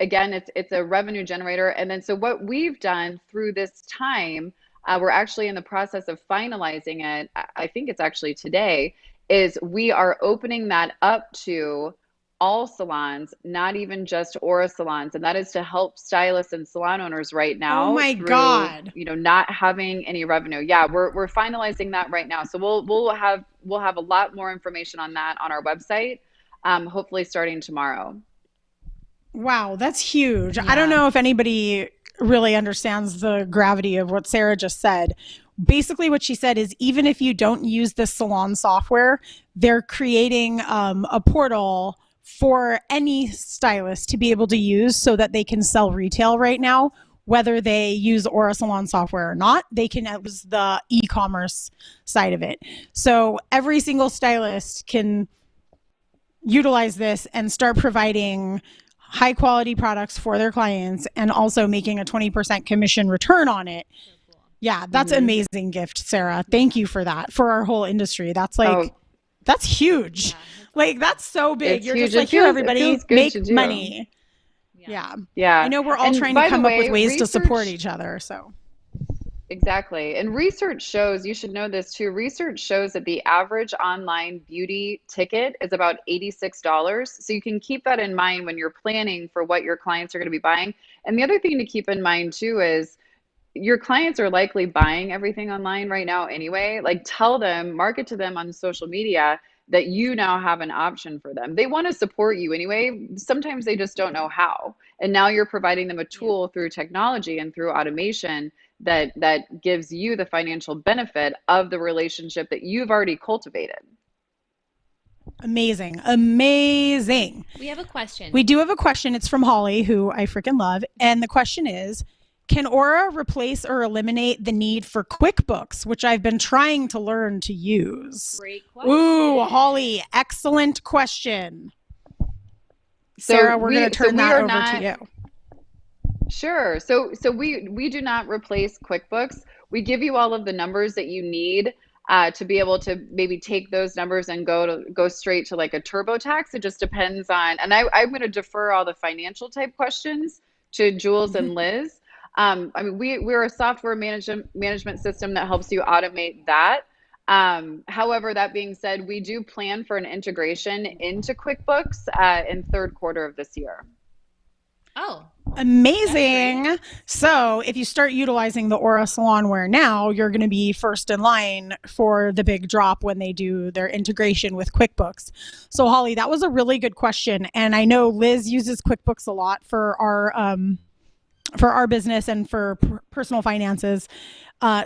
again, it's a revenue generator. And then so what we've done through this time, we're actually in the process of finalizing it. I think it's actually today, is we are opening that up to all salons, not even just Aura salons. And that is to help stylists and salon owners right now. Oh my God. Not having any revenue. Yeah, we're finalizing that right now. So we'll have a lot more information on that on our website, hopefully starting tomorrow. Wow, that's huge. Yeah. I don't know if anybody really understands the gravity of what Sarah just said. Basically what she said is even if you don't use the salon software, they're creating a portal for any stylist to be able to use so that they can sell retail right now, whether they use Aura Salon software or not. They can use the e-commerce side of it. So every single stylist can utilize this and start providing high quality products for their clients and also making a 20% commission return on it. Yeah, that's an amazing gift, Sarah. Thank you for that. For our whole industry. That's that's huge. Yeah. Like that's so big. It's You're huge. just like, here, everybody, make money. Yeah. I know we're all trying to come up with ways to support each other. So exactly. And research shows, you should know this too, research shows that the average online beauty ticket is about $86. So you can keep that in mind when you're planning for what your clients are going to be buying. And the other thing to keep in mind too is your clients are likely buying everything online right now anyway. Like tell them, market to them on social media that you now have an option for them. They want to support you anyway. Sometimes they just don't know how. And now you're providing them a tool through technology and through automation that gives you the financial benefit of the relationship that you've already cultivated. Amazing. We have a question. We do have a question. It's from Holly, who I freaking love. And the question is, can Aura replace or eliminate the need for QuickBooks, which I've been trying to learn to use? Great question. Ooh, Holly, excellent question. Sarah, we're going to turn that over to you. Sure. So we do not replace QuickBooks. We give you all of the numbers that you need to be able to maybe take those numbers and go straight to like a TurboTax. It just depends on, and I'm going to defer all the financial type questions to Jules and Liz. I mean, we're a software management system that helps you automate that. However, that being said, we do plan for an integration into QuickBooks in third quarter of this year. Oh, Amazing. So, if you start utilizing the Aura Salonware now, you're going to be first in line for the big drop when they do their integration with QuickBooks. So, Holly, that was a really good question, and I know Liz uses QuickBooks a lot for our business and for personal finances.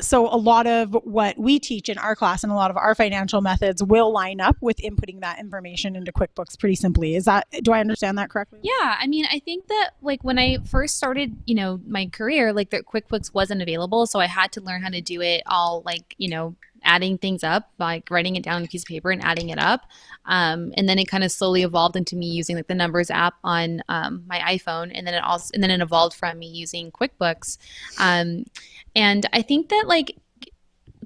So a lot of what we teach in our class and a lot of our financial methods will line up with inputting that information into QuickBooks pretty simply. Do I understand that correctly? Yeah, I mean, I think that like when I first started, my career, like the QuickBooks wasn't available, so I had to learn how to do it all like, adding things up, like writing it down on a piece of paper and adding it up. And then it kind of slowly evolved into me using like the Numbers app on my iPhone, and then it evolved from me using QuickBooks. And I think that like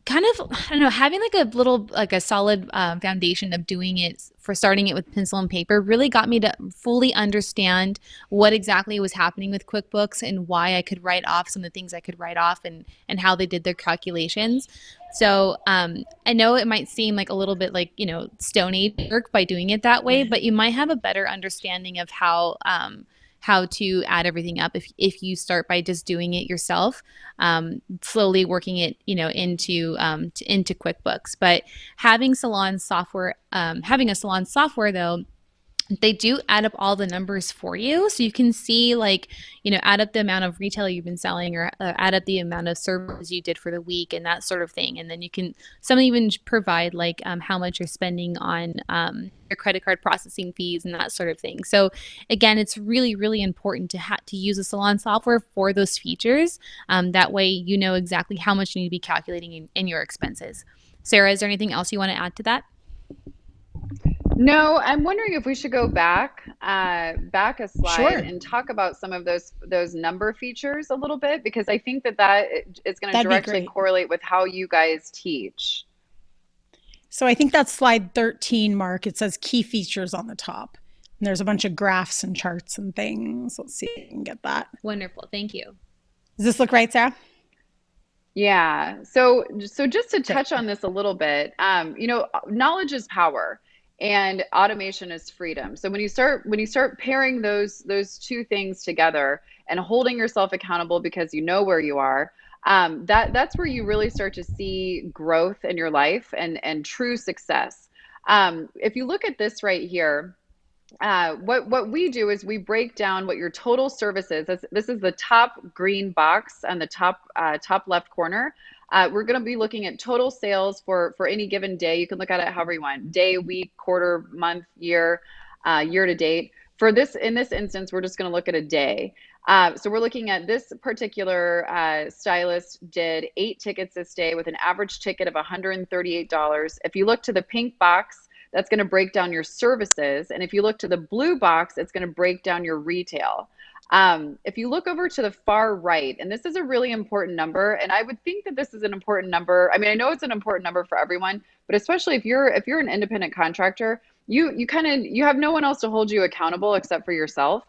kind of, I don't know, having like a little, like a solid foundation of doing it, for starting it with pencil and paper, really got me to fully understand what exactly was happening with QuickBooks and why I could write off some of the things I could write off, and how they did their calculations. So I know it might seem like a little bit like, Stone Age work by doing it that way, but you might have a better understanding of how to add everything up if you start by just doing it yourself, slowly working it into QuickBooks. But having a salon software though, they do add up all the numbers for you, so you can see like add up the amount of retail you've been selling, or add up the amount of services you did for the week and that sort of thing. And then you can even provide like how much you're spending on your credit card processing fees and that sort of thing. So again, it's really, really important to use a salon software for those features. That way you know exactly how much you need to be calculating in your expenses. Sarah, is there anything else you want to add to that? No, I'm wondering if we should go back a slide Sure. and talk about some of those number features a little bit, because I think that is going to That'd be directly great. correlate with how you guys teach. So I think that's slide 13, Mark. It says key features on the top. And there's a bunch of graphs and charts and things. Let's see if we can get that. Wonderful. Thank you. Does this look right, Sarah? Yeah. So just to touch on this a little bit, knowledge is power and automation is freedom. So when you start pairing those two things together and holding yourself accountable because you know where you are, that's where you really start to see growth in your life and true success. If you look at this right here, what we do is we break down what your total service is. This is the top green box on the top left corner. We're going to be looking at total sales for any given day. You can look at it however you want: day, week, quarter, month, year, year to date. In this instance, we're just going to look at a day. So we're looking at this particular stylist did 8 tickets this day with an average ticket of $138. If you look to the pink box, that's going to break down your services. And if you look to the blue box, it's going to break down your retail. If you look over to the far right, and this is a really important number, and I would think that this is an important number. I mean, I know it's an important number for everyone, but especially if you're an independent contractor, you have no one else to hold you accountable except for yourself.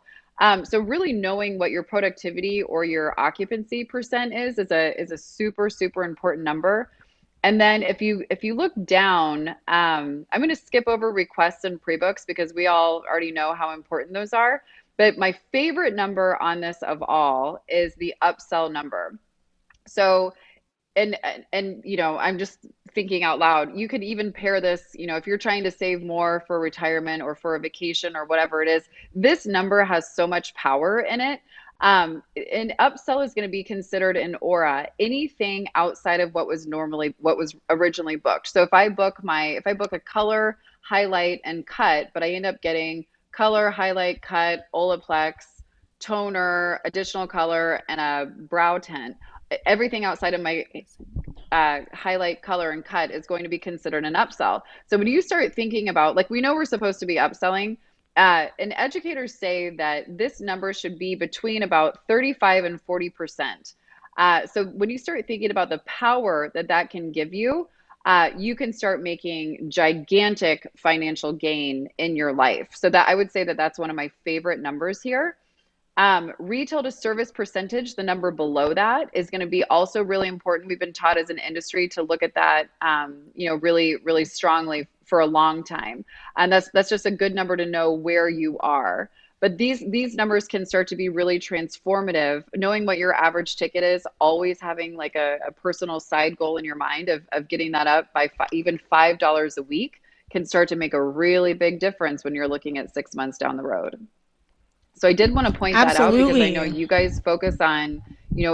So really knowing what your productivity or your occupancy percent is a super, super important number. And then if you look down, I'm going to skip over requests and pre-books because we all already know how important those are. But my favorite number on this of all is the upsell number. So, and I'm just thinking out loud. You could even pair this, if you're trying to save more for retirement or for a vacation or whatever it is, this number has so much power in it. An upsell is going to be considered an aura, anything outside of what was originally booked. So if I book a color, highlight, and cut, but I end up getting color, highlight, cut, Olaplex, toner, additional color, and a brow tint, everything outside of my highlight, color, and cut is going to be considered an upsell. So when you start thinking about, like, we know we're supposed to be upselling, and educators say that this number should be between about 35 and 40%. So when you start thinking about the power that can give you, you can start making gigantic financial gain in your life. So that I would say that's one of my favorite numbers here. Retail to service percentage, the number below that, is going to be also really important. We've been taught as an industry to look at that, really, really strongly for a long time. And that's just a good number to know where you are. But these numbers can start to be really transformative. Knowing what your average ticket is, always having like a personal side goal in your mind of getting that up by even $5 a week can start to make a really big difference when you're looking at 6 months down the road. So I did want to point that out because I know Absolutely. you guys focus on,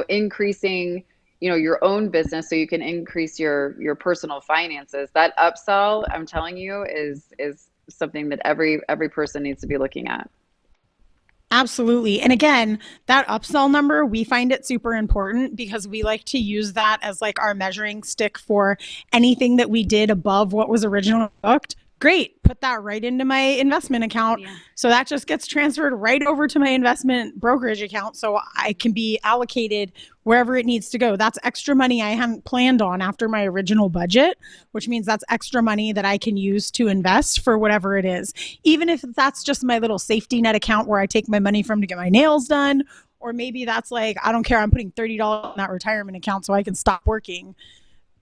increasing, your own business so you can increase your personal finances. That upsell, I'm telling you, is something that every person needs to be looking at. Absolutely. And again, that upsell number, we find it super important because we like to use that as like our measuring stick for anything that we did above what was originally booked. Great. Put that right into my investment account. Yeah. So that just gets transferred right over to my investment brokerage account so I can be allocated wherever it needs to go. That's extra money I hadn't planned on after my original budget, which means that's extra money that I can use to invest for whatever it is. Even if that's just my little safety net account where I take my money from to get my nails done, or maybe that's like, I don't care, I'm putting $30 in that retirement account so I can stop working.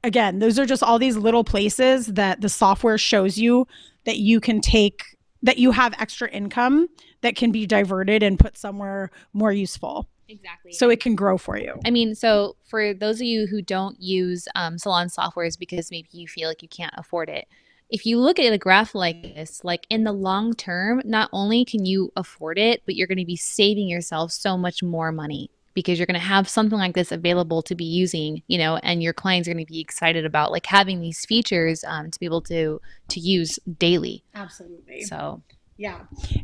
Again, those are just all these little places that the software shows you that you can take, that you have extra income that can be diverted and put somewhere more useful. Exactly. So it can grow for you. I mean, so for those of you who don't use salon softwares because maybe you feel like you can't afford it, if you look at a graph like this, like in the long term, not only can you afford it, but you're going to be saving yourself so much more money because you're going to have something like this available to be using, and your clients are going to be excited about like having these features to be able to use daily. Absolutely. So yeah.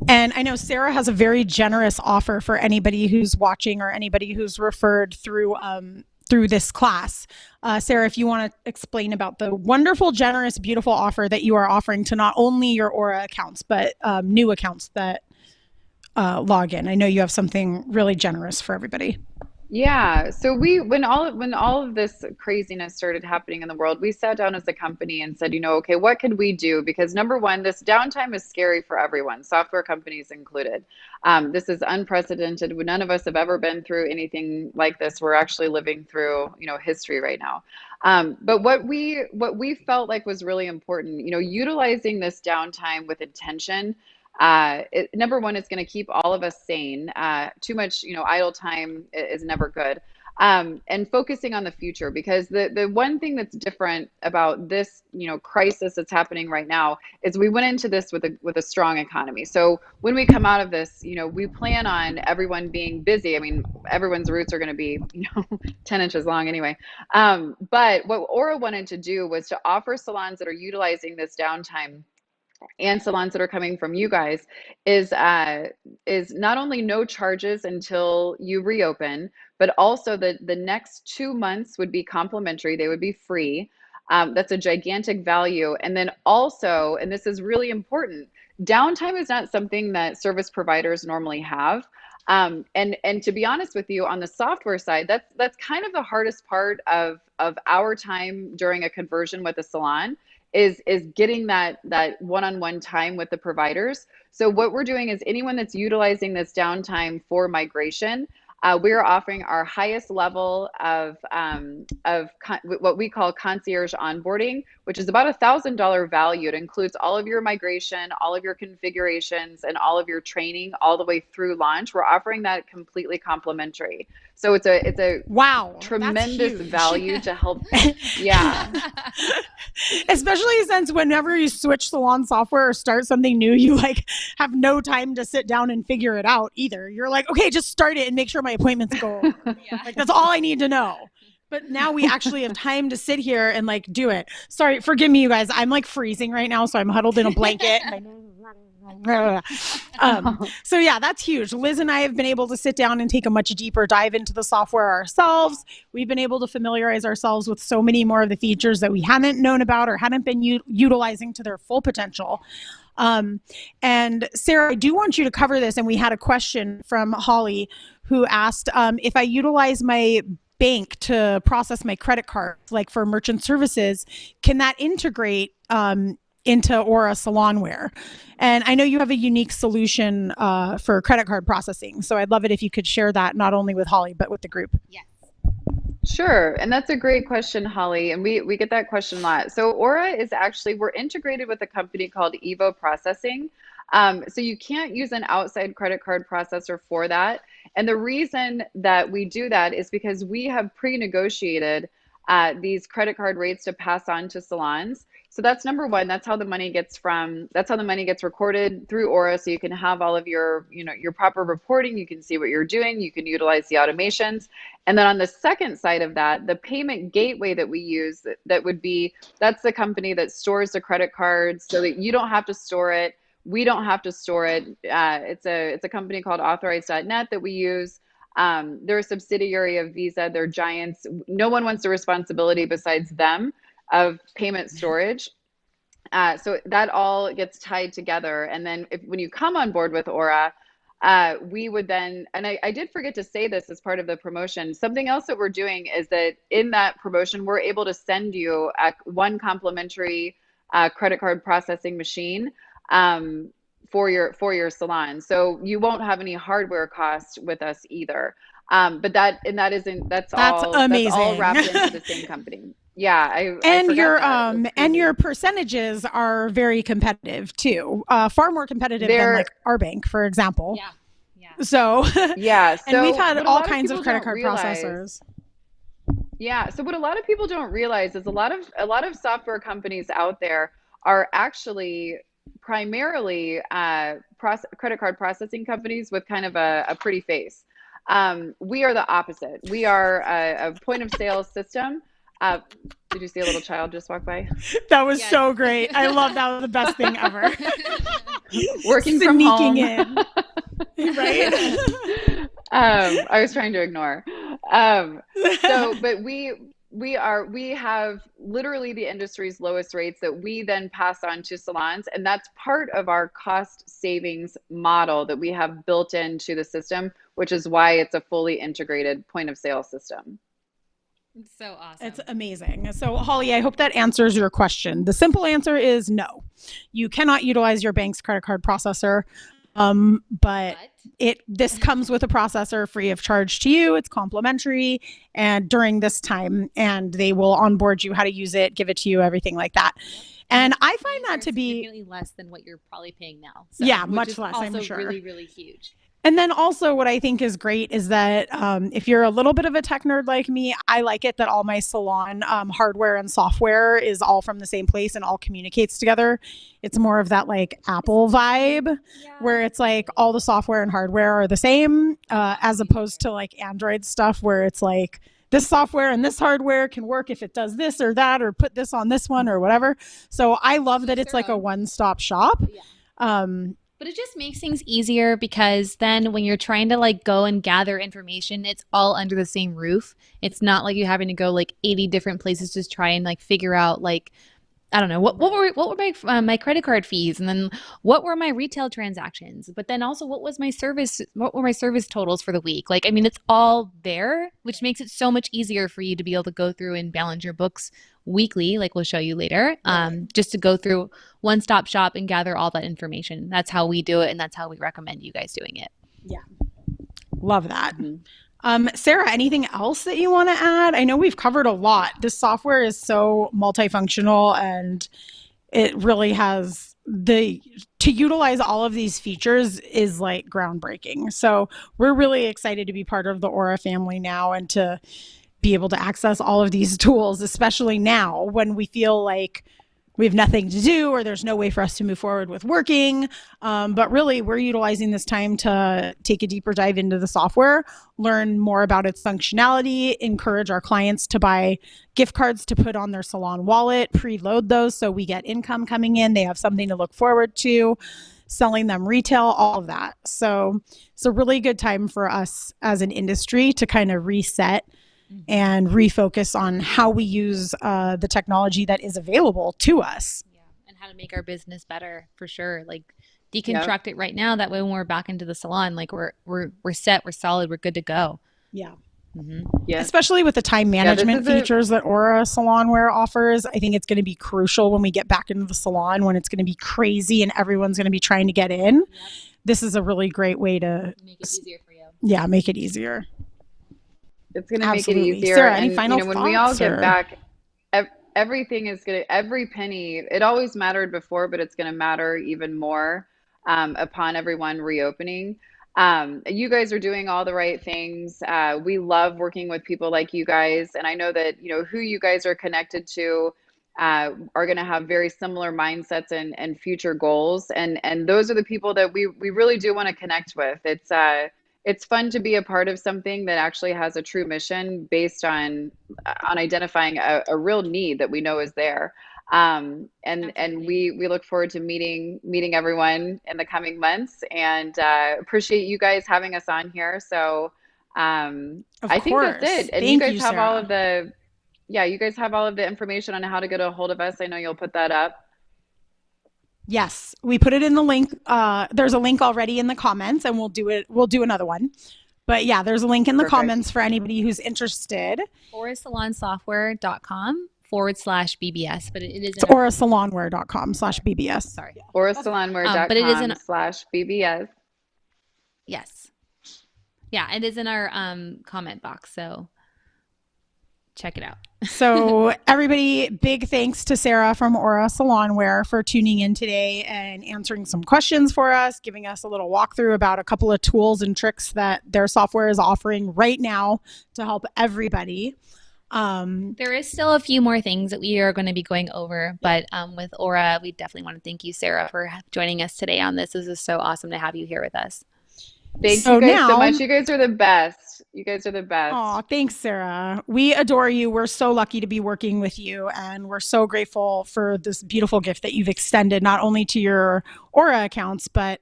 And I know Sarah has a very generous offer for anybody who's watching or anybody who's referred through this class. Sarah, if you want to explain about the wonderful, generous, beautiful offer that you are offering to not only your Aura accounts, but new accounts that log in. I know you have something really generous for everybody. Yeah. So when all of this craziness started happening in the world, we sat down as a company and said, okay, what can we do? Because number one, this downtime is scary for everyone, software companies included. This is unprecedented. None of us have ever been through anything like this. We're actually living through, history right now. But what we felt like was really important, utilizing this downtime with intention. Number one, it's going to keep all of us sane. Too much, idle time is never good. And focusing on the future, because the one thing that's different about this, crisis that's happening right now is we went into this with a strong economy. So when we come out of this, we plan on everyone being busy. I mean, everyone's roots are going to be, 10 inches long anyway. But what Aura wanted to do was to offer salons that are utilizing this downtime and salons that are coming from you guys is not only no charges until you reopen, but also the next 2 months would be complimentary. They would be free. That's a gigantic value. And then also, and this is really important, downtime is not something that service providers normally have. And to be honest with you, on the software side, that's kind of the hardest part of our time during a conversion with a salon is getting that one-on-one time with the providers. So what we're doing is anyone that's utilizing this downtime for migration, we are offering our highest level of what we call concierge onboarding, which is about $1,000 value. It includes all of your migration, all of your configurations, and all of your training all the way through launch. We're offering that completely complimentary. So it's a wow, tremendous value to help. Yeah. Especially since whenever you switch salon software or start something new, you like have no time to sit down and figure it out either. You're like, okay, just start it and make sure my appointments go. Yeah. Like that's all I need to know. But now we actually have time to sit here and like do it. Sorry, forgive me, you guys. I'm like freezing right now, so I'm huddled in a blanket. So yeah, that's huge. Liz and I have been able to sit down and take a much deeper dive into the software ourselves. We've been able to familiarize ourselves with so many more of the features that we hadn't known about or hadn't been utilizing to their full potential. And Sarah, I do want you to cover this. And we had a question from Holly who asked if I utilize my bank to process my credit card, like for merchant services, can that integrate into Aura Salonware? And I know you have a unique solution for credit card processing. So I'd love it if you could share that not only with Holly, but with the group. Yes. Sure. And that's a great question, Holly. And we get that question a lot. So Aura is actually, we're integrated with a company called Evo Processing. So you can't use an outside credit card processor for that. And the reason that we do that is because we have pre-negotiated these credit card rates to pass on to salons. So that's number one. That's how the money gets recorded through Aura. So you can have all of your, your proper reporting. You can see what you're doing. You can utilize the automations. And then on the second side of that, the payment gateway that we use, that's the company that stores the credit cards so that you don't have to store it. We don't have to store it. It's a company called authorized.net that we use. They're a subsidiary of Visa. They're giants. No one wants the responsibility besides them of payment storage. So that all gets tied together. And then when you come on board with Aura, we would then, and I did forget to say this as part of the promotion, something else that we're doing is that in that promotion, we're able to send you one complimentary credit card processing machine for your salon. So you won't have any hardware costs with us either. That's amazing. all wrapped into the same company. Yeah, I and forgot your that. and your percentages are very competitive too, far more competitive than like our bank, for example. Yeah. So yeah, and we've had all kinds of people credit don't card realize- processors. Yeah. So what a lot of people don't realize is a lot of software companies out there are actually primarily credit card processing companies with kind of a pretty face. We are the opposite. We are a point of sale system. Did you see a little child just walk by? That was so great. I love that. Was the best thing ever. Working from home. in. Right? I was trying to ignore. But we have literally the industry's lowest rates that we then pass on to salons. And that's part of our cost savings model that we have built into the system, which is why it's a fully integrated point of sale system. It's so awesome. It's amazing. So Holly, I hope that answers your question. The simple answer is no. You cannot utilize your bank's credit card processor. But this comes with a processor free of charge to you. It's complimentary and during this time, and they will onboard you how to use it, give it to you, everything like that. And I find that to be significantly less than what you're probably paying now. So, much less, I'm sure. Really, really huge. And then also what I think is great is that if you're a little bit of a tech nerd like me, I like it that all my salon hardware and software is all from the same place and all communicates together. It's more of that like Apple vibe where it's like all the software and hardware are the same as opposed to like Android stuff where it's like this software and this hardware can work if it does this or that or put this on this one or whatever. So I love that it's like a one-stop shop. But it just makes things easier because then when you're trying to like go and gather information, it's all under the same roof. It's not like you having to go like 80 different places to try and like figure out like, I don't know, what were my credit card fees, and then what were my retail transactions, but then also what were my service totals for the week? Like, I mean, it's all there, which makes it so much easier for you to be able to go through and balance your books weekly, like we'll show you later, just to go through one-stop shop and gather all that information. That's how we do it, and that's how we recommend you guys doing it. Yeah. Love that. Sarah, anything else that you want to add? I know we've covered a lot. This software is so multifunctional and it really has to utilize all of these features is like groundbreaking. So we're really excited to be part of the Aura family now and to be able to access all of these tools, especially now when we feel like we have nothing to do or there's no way for us to move forward with working. But really, we're utilizing this time to take a deeper dive into the software, learn more about its functionality, encourage our clients to buy gift cards to put on their salon wallet, preload those so we get income coming in. They have something to look forward to, selling them retail, all of that. So it's a really good time for us as an industry to kind of reset and refocus on how we use the technology that is available to us. Yeah, and how to make our business better for sure. Like deconstruct it right now. That way, when we're back into the salon, like we're set, we're solid, we're good to go. Yeah. Yeah. Especially with the time management features that Aura Salonware offers. I think it's going to be crucial when we get back into the salon when it's going to be crazy and everyone's going to be trying to get in. Yep. This is a really great way to make it easier for you. Yeah, make it easier. It's going to make it easier. Sarah, any final when we all get back, everything is going to, every penny, it always mattered before, but it's going to matter even more. upon everyone reopening. You guys are doing all the right things. We love working with people like you guys, and I know that who you guys are connected to are going to have very similar mindsets and future goals, and those are the people that we really do want to connect with. It's fun to be a part of something that actually has a true mission based on identifying a real need that we know is there. And we look forward to meeting everyone in the coming months, and appreciate you guys having us on here. So Of I think that's course. it. And you Thank guys you, have all Sarah. of the yeah, you guys have all of the information on how to get a hold of us. I know you'll put that up. Yes, we put it in the link. There's a link already in the comments, and we'll do it. We'll do another one. But yeah, there's a link in the Perfect. comments for anybody who's interested. OraSalonSoftware.com/BBS, but it is It's orasalonware.com/BBS. sorry. But it is in Orasalonware.com/BBS. yes. Yeah, it is in our comment box, so check it out. So everybody, big thanks to Sarah from Aura Salonware for tuning in today and answering some questions for us, giving us a little walkthrough about a couple of tools and tricks that their software is offering right now to help everybody. There is still a few more things that we are going to be going over, but with Aura, we definitely want to thank you, Sarah, for joining us today on this. This is so awesome to have you here with us. Thank you guys so much. You guys are the best. You guys are the best. Oh, thanks, Sarah. We adore you. We're so lucky to be working with you, and we're so grateful for this beautiful gift that you've extended not only to your Aura accounts, but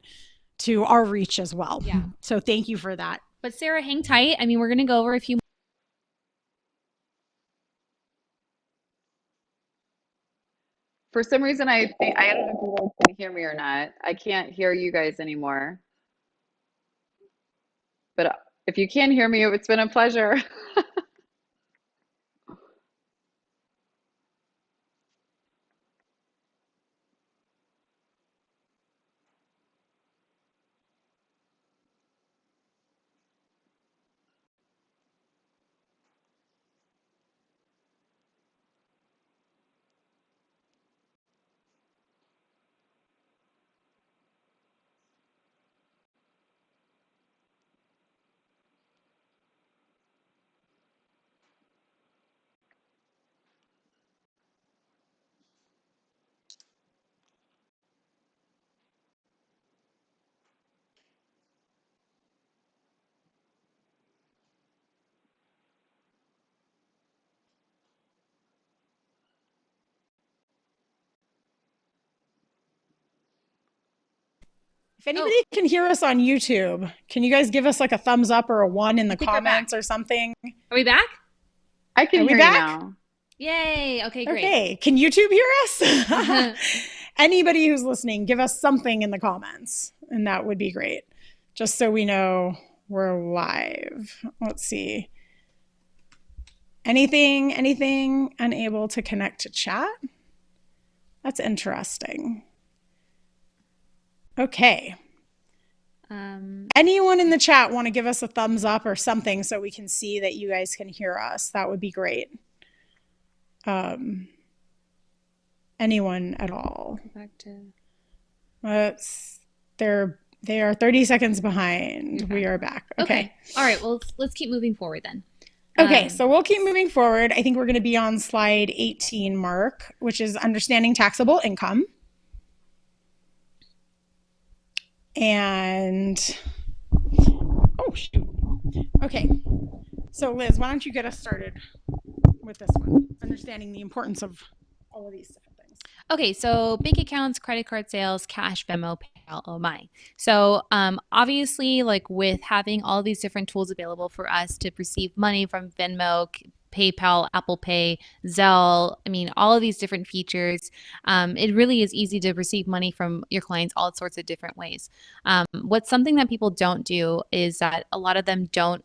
to our reach as well. Yeah. So thank you for that. But Sarah, hang tight. I mean, we're going to go over a few. For some reason, I don't know if you guys can hear me or not. I can't hear you guys anymore. But if you can hear me, it's been a pleasure. If anybody can hear us on YouTube, can you guys give us like a thumbs up or a 1 in the comments or something? Are we back? I can hear you now. Yay. Okay, great. Okay. Can YouTube hear us? Anybody who's listening, give us something in the comments, and that would be great. Just so we know we're live. Let's see. Anything unable to connect to chat? That's interesting. Okay. Anyone in the chat want to give us a thumbs up or something so we can see that you guys can hear us? That would be great. Anyone at all? Back to they are 30 seconds behind. We are back. Okay. All right. Well, let's keep moving forward then. Okay, so we'll keep moving forward. I think we're going to be on slide 18, Mark, which is understanding taxable income. And, oh, shoot. Okay, so Liz, why don't you get us started with this one, understanding the importance of all of these different things. Okay, so bank accounts, credit card sales, cash, Venmo, PayPal, oh my. So obviously, like with having all these different tools available for us to receive money from Venmo, PayPal, Apple Pay, Zelle, I mean, all of these different features, it really is easy to receive money from your clients all sorts of different ways. What's something that people don't do is that a lot of them don't,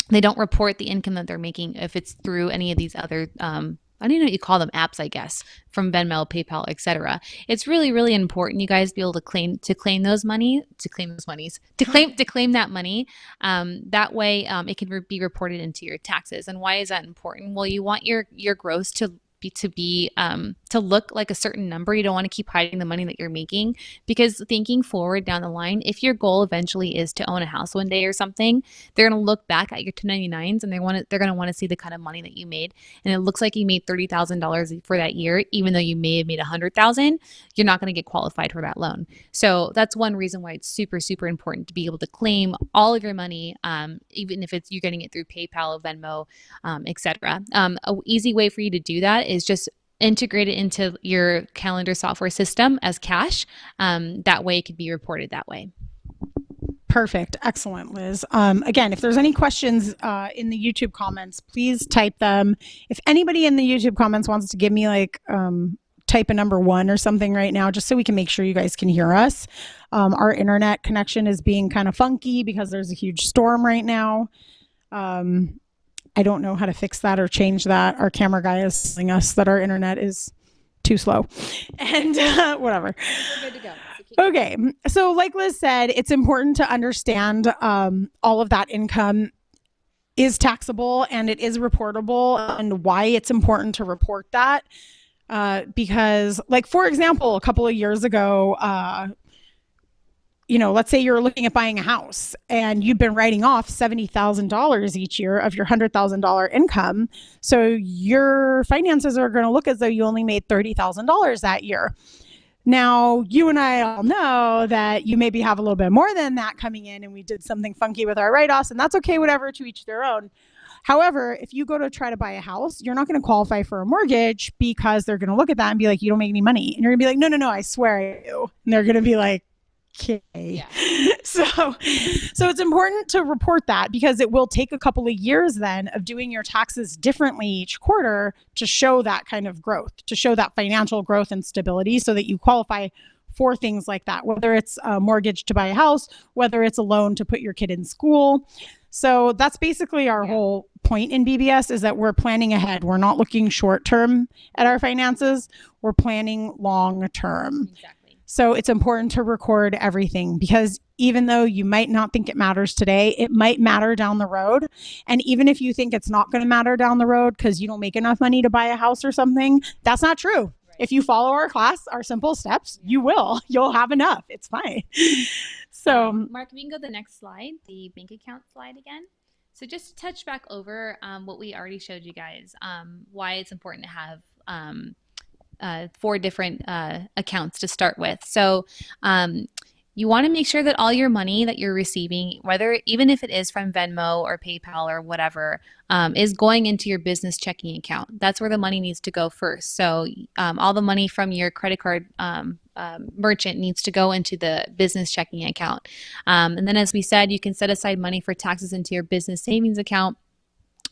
they don't report the income that they're making if it's through any of these other I don't even know what you call them, apps, I guess, from Venmo, PayPal, etc. It's really, really important you guys be able to claim that money. That way, it can be reported into your taxes. And why is that important? Well, you want your gross to be to look like a certain number. You don't want to keep hiding the money that you're making, because thinking forward down the line, if your goal eventually is to own a house one day or something, they're going to look back at your 1099s and they're going to want to see the kind of money that you made. And it looks like you made $30,000 for that year, even though you may have made 100,000, you're not going to get qualified for that loan. So that's one reason why it's super, super important to be able to claim all of your money, even if you're getting it through PayPal, Venmo, etc. A easy way for you to do that is just integrate it into your calendar software system as cash. That way it could be reported that way. Perfect. Excellent, Liz. Again, if there's any questions in the YouTube comments, please type them. If anybody in the YouTube comments wants to give me like type a number 1 or something right now, just so we can make sure you guys can hear us. Our internet connection is being kind of funky because there's a huge storm right now. I don't know how to fix that or change that. Our camera guy is telling us that our internet is too slow and whatever. We're good to go. Okay. So like Liz said, it's important to understand all of that income is taxable and it is reportable, and why it's important to report that. Because like, for example, a couple of years ago, let's say you're looking at buying a house and you've been writing off $70,000 each year of your $100,000 income. So your finances are going to look as though you only made $30,000 that year. Now, you and I all know that you maybe have a little bit more than that coming in, and we did something funky with our write-offs, and that's okay, whatever, to each their own. However, if you go to try to buy a house, you're not going to qualify for a mortgage because they're going to look at that and be like, you don't make any money. And you're going to be like, no, I swear I do. And they're going to be like, okay. Yeah. So it's important to report that, because it will take a couple of years then of doing your taxes differently each quarter to show that kind of growth, to show that financial growth and stability, so that you qualify for things like that, whether it's a mortgage to buy a house, whether it's a loan to put your kid in school. So that's basically our whole point in BBS, is that we're planning ahead. We're not looking short term at our finances. We're planning long term. Exactly. So it's important to record everything, because even though you might not think it matters today, it might matter down the road. And even if you think it's not going to matter down the road because you don't make enough money to buy a house or something, that's not true. Right. If you follow our class, our simple steps, you'll have enough. It's fine. So Mark, we can go to the next slide, the bank account slide again. So just to touch back over what we already showed you guys, why it's important to have 4 different accounts to start with. So you want to make sure that all your money that you're receiving, even if it is from Venmo or PayPal or whatever, is going into your business checking account. That's where the money needs to go first. So all the money from your credit card merchant needs to go into the business checking account. And then, as we said, you can set aside money for taxes into your business savings account.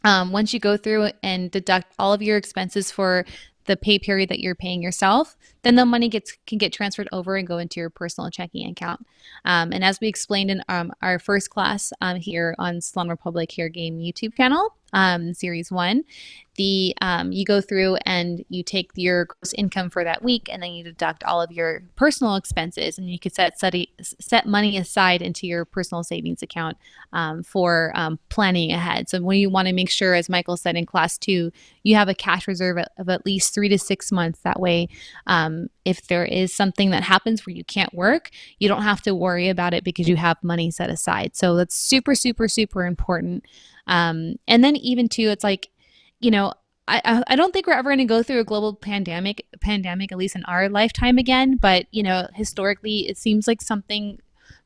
Once you go through and deduct all of your expenses for the pay period that you're paying yourself, then the money can get transferred over and go into your personal checking account. And as we explained in our first class here on Salon Republic Hair Game YouTube channel, Series 1, you go through and you take your gross income for that week, and then you deduct all of your personal expenses, and you could set money aside into your personal savings account for planning ahead. So when you want to make sure, as Michael said in class 2, you have a cash reserve of at least 3 to 6 months. That way, if there is something that happens where you can't work, you don't have to worry about it because you have money set aside. So that's super, super, super important. And then even too, it's like, I don't think we're ever going to go through a global pandemic, at least in our lifetime again. But, historically, it seems like something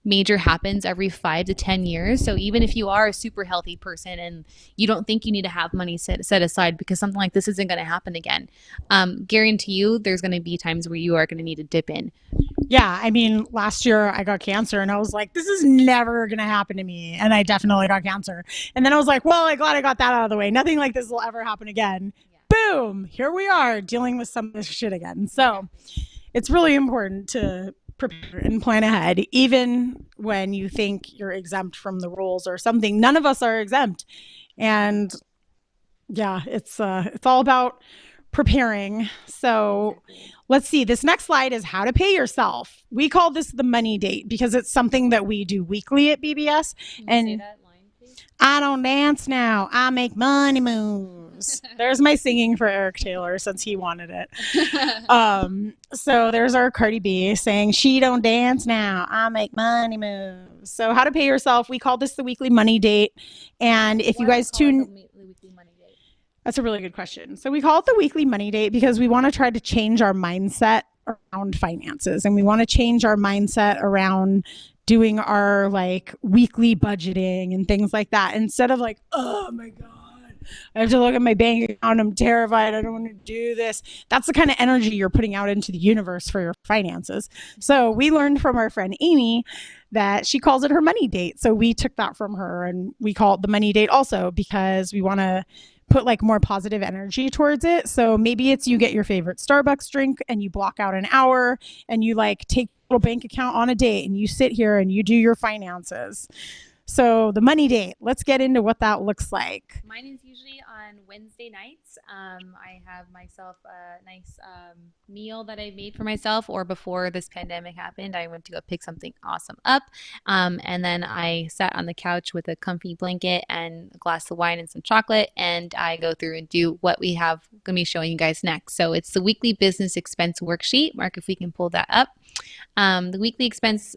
major happens every 5 to 10 years. So even if you are a super healthy person and you don't think you need to have money set aside because something like this isn't going to happen again, guarantee you there's going to be times where you are going to need to dip in. Yeah, I mean, last year I got cancer and I was like, this is never going to happen to me. And I definitely got cancer. And then I was like, well, I'm glad I got that out of the way. Nothing like this will ever happen again. Yeah. Boom, here we are dealing with some of this shit again. So it's really important to prepare and plan ahead, even when you think you're exempt from the rules or something. None of us are exempt. And yeah, it's all about preparing. So let's see. This next slide is how to pay yourself. We call this the money date because it's something that we do weekly at BBS. Can you say that line, please? I don't dance now. I make money moves. moves. There's my singing for Eric Taylor since he wanted it. So there's our Cardi B saying, she don't dance now, I make money moves. So how to pay yourself. We call this the weekly money date. And if you guys that's a really good question. So we call it the weekly money date because we want to try to change our mindset around finances, and we want to change our mindset around doing our like weekly budgeting and things like that, instead of like, oh my God, I have to look at my bank account, I'm terrified, I don't want to do this. That's the kind of energy you're putting out into the universe for your finances. So we learned from our friend Amy that she calls it her money date. So we took that from her and we call it the money date also, because we want to put like more positive energy towards it. So maybe it's you get your favorite Starbucks drink and you block out an hour and you like take a little bank account on a date and you sit here and you do your finances. So the money date, let's get into what that looks like. Mine is usually on Wednesday nights. I have myself a nice meal that I made for myself, or before this pandemic happened, I went to go pick something awesome up. And then I sat on the couch with a comfy blanket and a glass of wine and some chocolate, and I go through and do what we have going to be showing you guys next. So it's the weekly business expense worksheet. Mark, if we can pull that up. The weekly expenses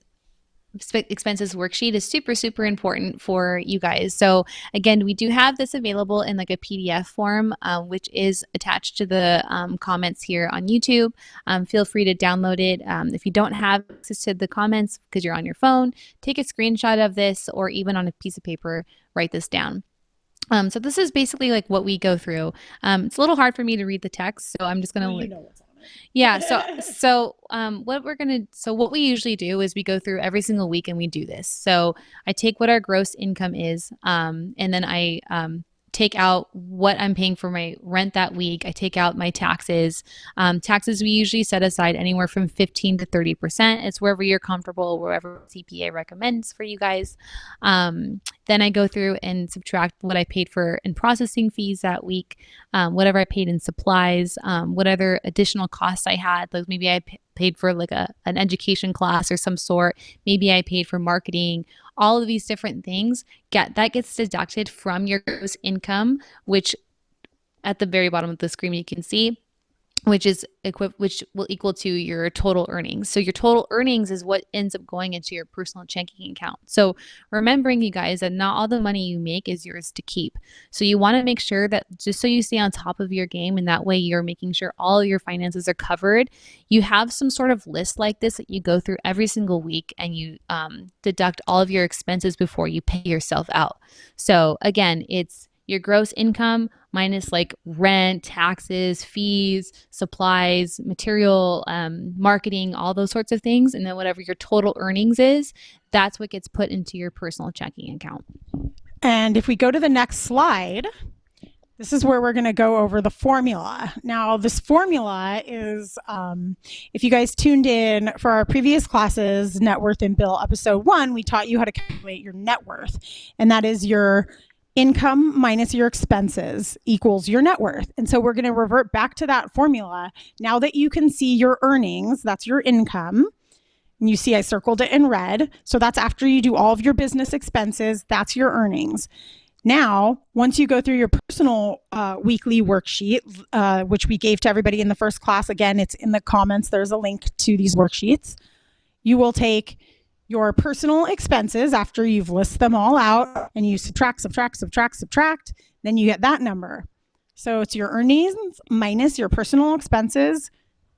worksheet is super important for you guys. So again, we do have this available in like a PDF form, which is attached to the comments here on YouTube. Feel free to download it. If you don't have access to the comments because you're on your phone, take a screenshot of this, or even on a piece of paper, write this down. So this is basically like what we go through. It's a little hard for me to read the text, so I'm just going to yeah. So what we usually do is we go through every single week and we do this. So I take what our gross income is, and then I take out what I'm paying for my rent that week. I take out my taxes. Taxes we usually set aside anywhere from 15 to 30%. It's wherever you're comfortable, wherever CPA recommends for you guys. Then I go through and subtract what I paid for in processing fees that week, whatever I paid in supplies, what other additional costs I had. Like maybe I paid for like an education class or some sort. Maybe I paid for marketing. All of these different things that gets deducted from your gross income, which at the very bottom of the screen you can see, which will equal to your total earnings. So your total earnings is what ends up going into your personal checking account. So remembering, you guys, that not all the money you make is yours to keep. So you want to make sure that, just so you stay on top of your game, and that way you're making sure all your finances are covered, you have some sort of list like this that you go through every single week, and you deduct all of your expenses before you pay yourself out. So again, it's your gross income minus like rent, taxes, fees, supplies, material, marketing, all those sorts of things. And then whatever your total earnings is, that's what gets put into your personal checking account. And if we go to the next slide, this is where we're going to go over the formula. Now, this formula is, if you guys tuned in for our previous classes, Networth and Bill, episode 1, we taught you how to calculate your net worth. And that is your income minus your expenses equals your net worth. And so we're going to revert back to that formula. Now that you can see your earnings, that's your income. And you see I circled it in red. So that's after you do all of your business expenses, that's your earnings. Now, once you go through your personal weekly worksheet, which we gave to everybody in the first class, again, it's in the comments, there's a link to these worksheets. You will take your personal expenses after you've listed them all out, and you subtract, then you get that number. So it's your earnings minus your personal expenses.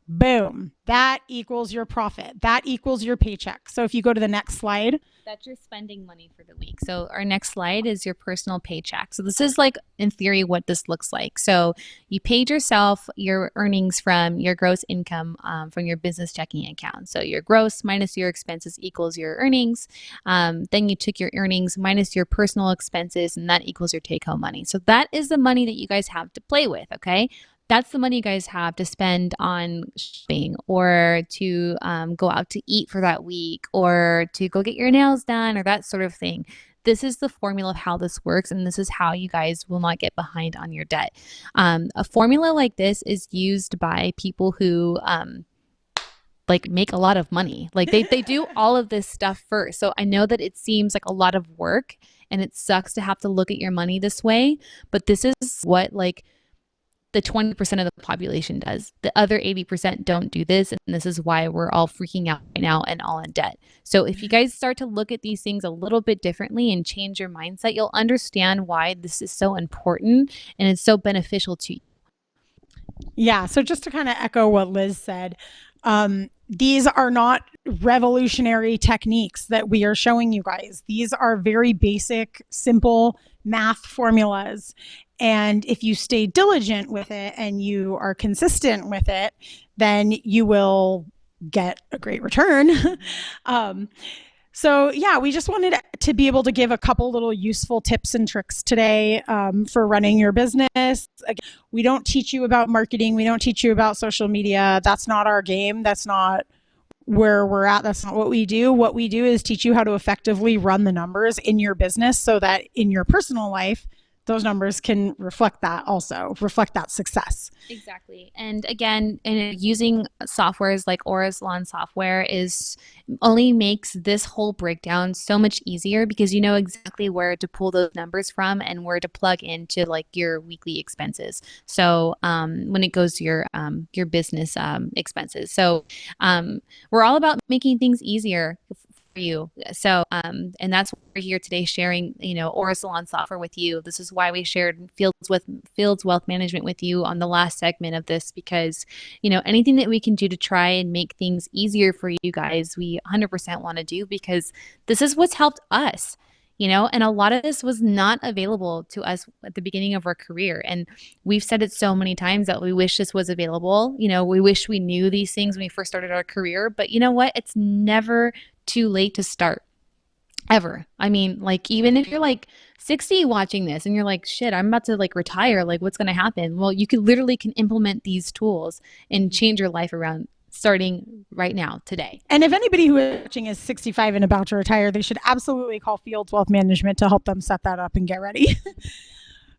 Boom. That equals your profit. That equals your paycheck. So if you go to the next slide. That's your spending money for the week. So our next slide is your personal paycheck. So this is like, in theory, what this looks like. So you paid yourself your earnings from your gross income from your business checking account. So your gross minus your expenses equals your earnings. Then you took your earnings minus your personal expenses, and that equals your take-home money. So that is the money that you guys have to play with, okay? That's the money you guys have to spend on shopping, or to go out to eat for that week, or to go get your nails done, or that sort of thing. This is the formula of how this works, and this is how you guys will not get behind on your debt. A formula like this is used by people who like make a lot of money. Like they do all of this stuff first. So I know that it seems like a lot of work, and it sucks to have to look at your money this way, but this is what like the 20% of the population does. The other 80% don't do this. And this is why we're all freaking out right now and all in debt. So if you guys start to look at these things a little bit differently and change your mindset, you'll understand why this is so important and it's so beneficial to you. Yeah. So just to kind of echo what Liz said, these are not revolutionary techniques that we are showing you guys. These are very basic, simple math formulas. And if you stay diligent with it and you are consistent with it, then you will get a great return. So yeah, we just wanted to be able to give a couple little useful tips and tricks today for running your business. Again, we don't teach you about marketing. We don't teach you about social media. That's not our game. That's not where we're at. That's not what we do. What we do is teach you how to effectively run the numbers in your business so that in your personal life, those numbers can reflect that success. Exactly. And again, using softwares like Aura Salon software only makes this whole breakdown so much easier because you know exactly where to pull those numbers from and where to plug into like your weekly expenses. So when it goes to your business expenses. So we're all about making things easier for you. So and that's why we're here today sharing, Aura Salon software with you. This is why we shared Fields Wealth Management with you on the last segment of this, because anything that we can do to try and make things easier for you guys, we 100% want to do, because this is what's helped us. And a lot of this was not available to us at the beginning of our career. And we've said it so many times that we wish this was available. We wish we knew these things when we first started our career. But you know what? It's never too late to start. Ever. I mean, like, even if you're like 60 watching this and you're like, shit, I'm about to like retire. Like, what's going to happen? Well, you can implement these tools and change your life around starting right now, today. And if anybody who is watching is 65 and about to retire, they should absolutely call Fields Wealth Management to help them set that up and get ready.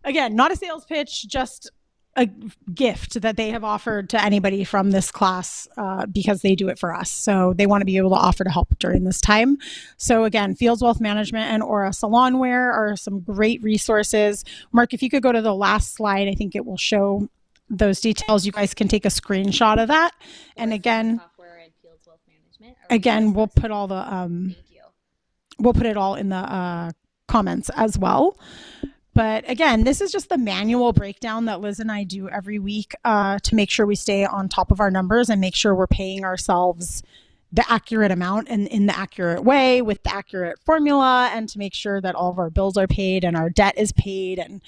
Again, not a sales pitch, just a gift that they have offered to anybody from this class because they do it for us. So they want to be able to offer to help during this time. So again, Fields Wealth Management and Aura Salonware are some great resources. Mark, if you could go to the last slide, I think it will show those details. You guys can take a screenshot of that. And again, we'll put all the we'll put it all in the comments as well. But again, this is just the manual breakdown that Liz and I do every week to make sure we stay on top of our numbers and make sure we're paying ourselves the accurate amount and in the accurate way with the accurate formula, and to make sure that all of our bills are paid and our debt is paid and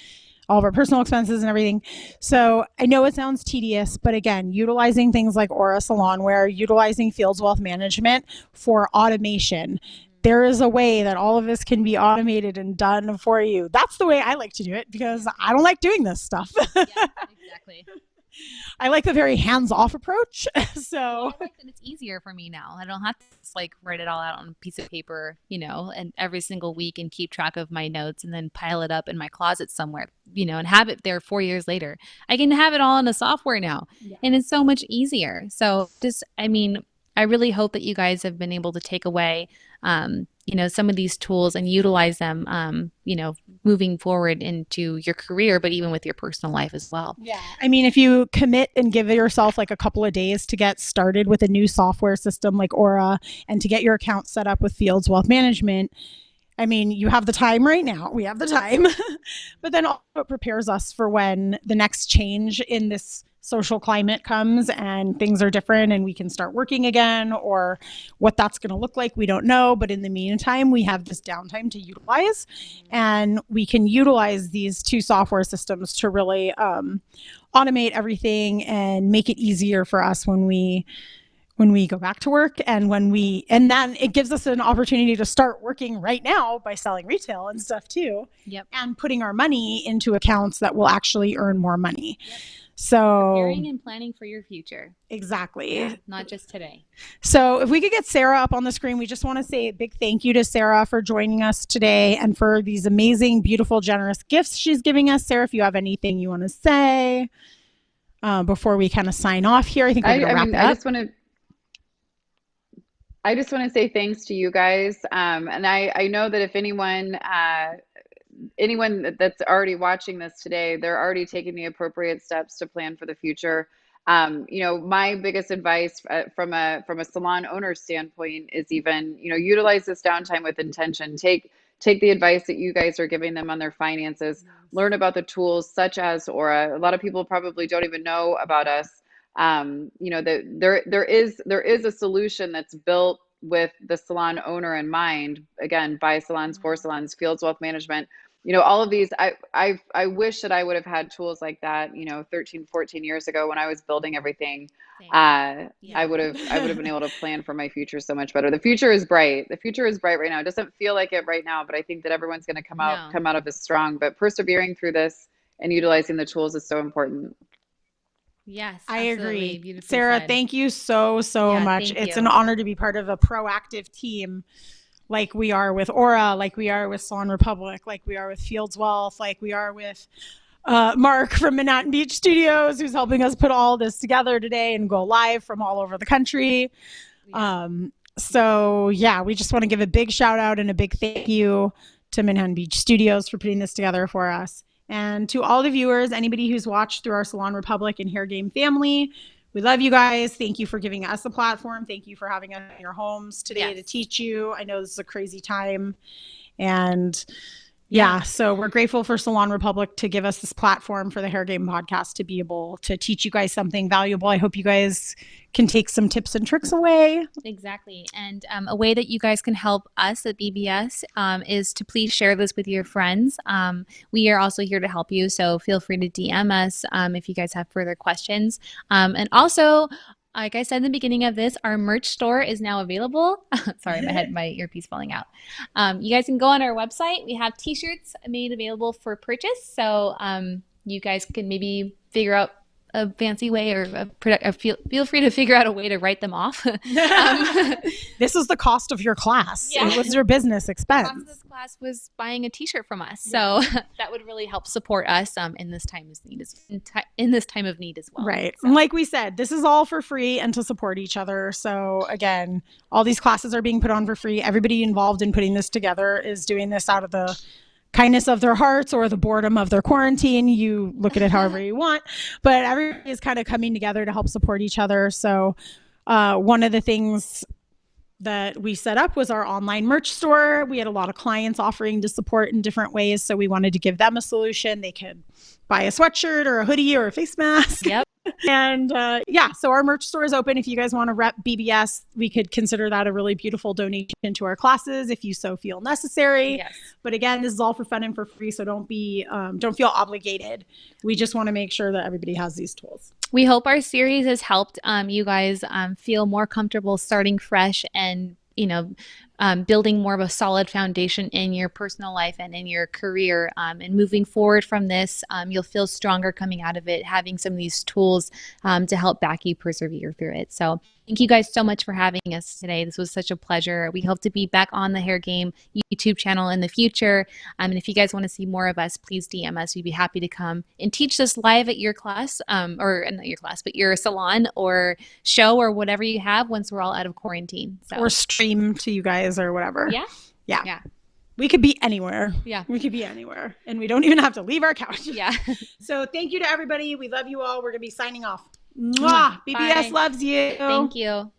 all of our personal expenses and everything. So I know it sounds tedious, but again, utilizing things like Aura Salonware, utilizing Fields Wealth Management for automation. There is a way that all of this can be automated and done for you. That's the way I like to do it, because I don't like doing this stuff. Yeah, exactly. I like the very hands-off approach. So I like that it's easier for me now. I don't have to just like write it all out on a piece of paper, and every single week and keep track of my notes and then pile it up in my closet somewhere, and have it there 4 years later. I can have it all in a software now, and it's so much easier. So I really hope that you guys have been able to take away, some of these tools and utilize them, moving forward into your career, but even with your personal life as well. Yeah. I mean, if you commit and give yourself like a couple of days to get started with a new software system like Aura and to get your account set up with Fields Wealth Management, I mean, you have the time right now. We have the time. But then also it prepares us for when the next change in this social climate comes and things are different and we can start working again, or what that's going to look like, we don't know. But in the meantime, we have this downtime to utilize, and we can utilize these two software systems to really automate everything and make it easier for us when we go back to work, and then it gives us an opportunity to start working right now by selling retail and stuff too. Yep. And putting our money into accounts that will actually earn more money. Yep. So preparing and planning for your future. Exactly. Yeah, not just today. So if we could get Sarah up on the screen, we just want to say a big thank you to Sarah for joining us today and for these amazing, beautiful, generous gifts she's giving us. Sarah, if you have anything you want to say before we kind of sign off here, I think we're going to wrap it up. I just want to say thanks to you guys. And I know that if anyone anyone that's already watching this today, they're already taking the appropriate steps to plan for the future. My biggest advice from a salon owner standpoint is even, utilize this downtime with intention. Take the advice that you guys are giving them on their finances. Learn about the tools such as Aura. A lot of people probably don't even know about us. There is a solution that's built with the salon owner in mind. Again, by salons, for salons, Fields Wealth Management. All of these, I wish that I would have had tools like that, 13, 14 years ago when I was building everything. I would have been able to plan for my future so much better. The future is bright. The future is bright right now. It doesn't feel like it right now, but I think that everyone's going to come out of this strong. But persevering through this and utilizing the tools is so important. Yes, I agree. Beautifully Sarah, said. thank you so much. It's an honor to be part of a proactive team like we are with Aura, like we are with Salon Republic, like we are with Fields Wealth, like we are with Mark from Manhattan Beach Studios, who's helping us put all this together today and go live from all over the country. So we just want to give a big shout out and a big thank you to Manhattan Beach Studios for putting this together for us. And to all the viewers, anybody who's watched through our Salon Republic and Hair Game family, we love you guys. Thank you for giving us a platform. Thank you for having us in your homes today to teach you. I know this is a crazy time. And so we're grateful for Salon Republic to give us this platform for the Hair Game podcast to be able to teach you guys something valuable. I hope you guys can take some tips and tricks away. Exactly. And a way that you guys can help us at BBS is to please share this with your friends. We are also here to help you. So feel free to DM us if you guys have further questions. And also, like I said in the beginning of this, our merch store is now available. Sorry, my earpiece falling out. You guys can go on our website. We have t-shirts made available for purchase. So you guys can maybe figure out a fancy way or feel free to figure out a way to write them off. This is the cost of your class. It was your business expense. The cost of this class was buying a t-shirt from us. So that would really help support us in this time of need as well. Right. So. And like we said, this is all for free and to support each other. So again, all these classes are being put on for free. Everybody involved in putting this together is doing this out of the kindness of their hearts or the boredom of their quarantine. You look at it however you want, but everybody is kind of coming together to help support each other. So one of the things that we set up was our online merch store. We had a lot of clients offering to support in different ways. So we wanted to give them a solution. They could buy a sweatshirt or a hoodie or a face mask. Yep. And so our merch store is open. If you guys want to rep BBS, we could consider that a really beautiful donation to our classes if you so feel necessary. Yes. But again, this is all for fun and for free. So don't feel obligated. We just want to make sure that everybody has these tools. We hope our series has helped you guys feel more comfortable starting fresh and, building more of a solid foundation in your personal life and in your career. And moving forward from this, you'll feel stronger coming out of it, having some of these tools to help back you persevere through it. So thank you guys so much for having us today. This was such a pleasure. We hope to be back on the Hair Game YouTube channel in the future. And if you guys want to see more of us, please DM us. We'd be happy to come and teach this live at your class, or not your class, but your salon or show or whatever you have once we're all out of quarantine. So. Or stream to you guys or whatever. Yeah. We could be anywhere. Yeah. We could be anywhere. And we don't even have to leave our couch. Yeah. So thank you to everybody. We love you all. We're going to be signing off. Mwah! BBS loves you. Thank you.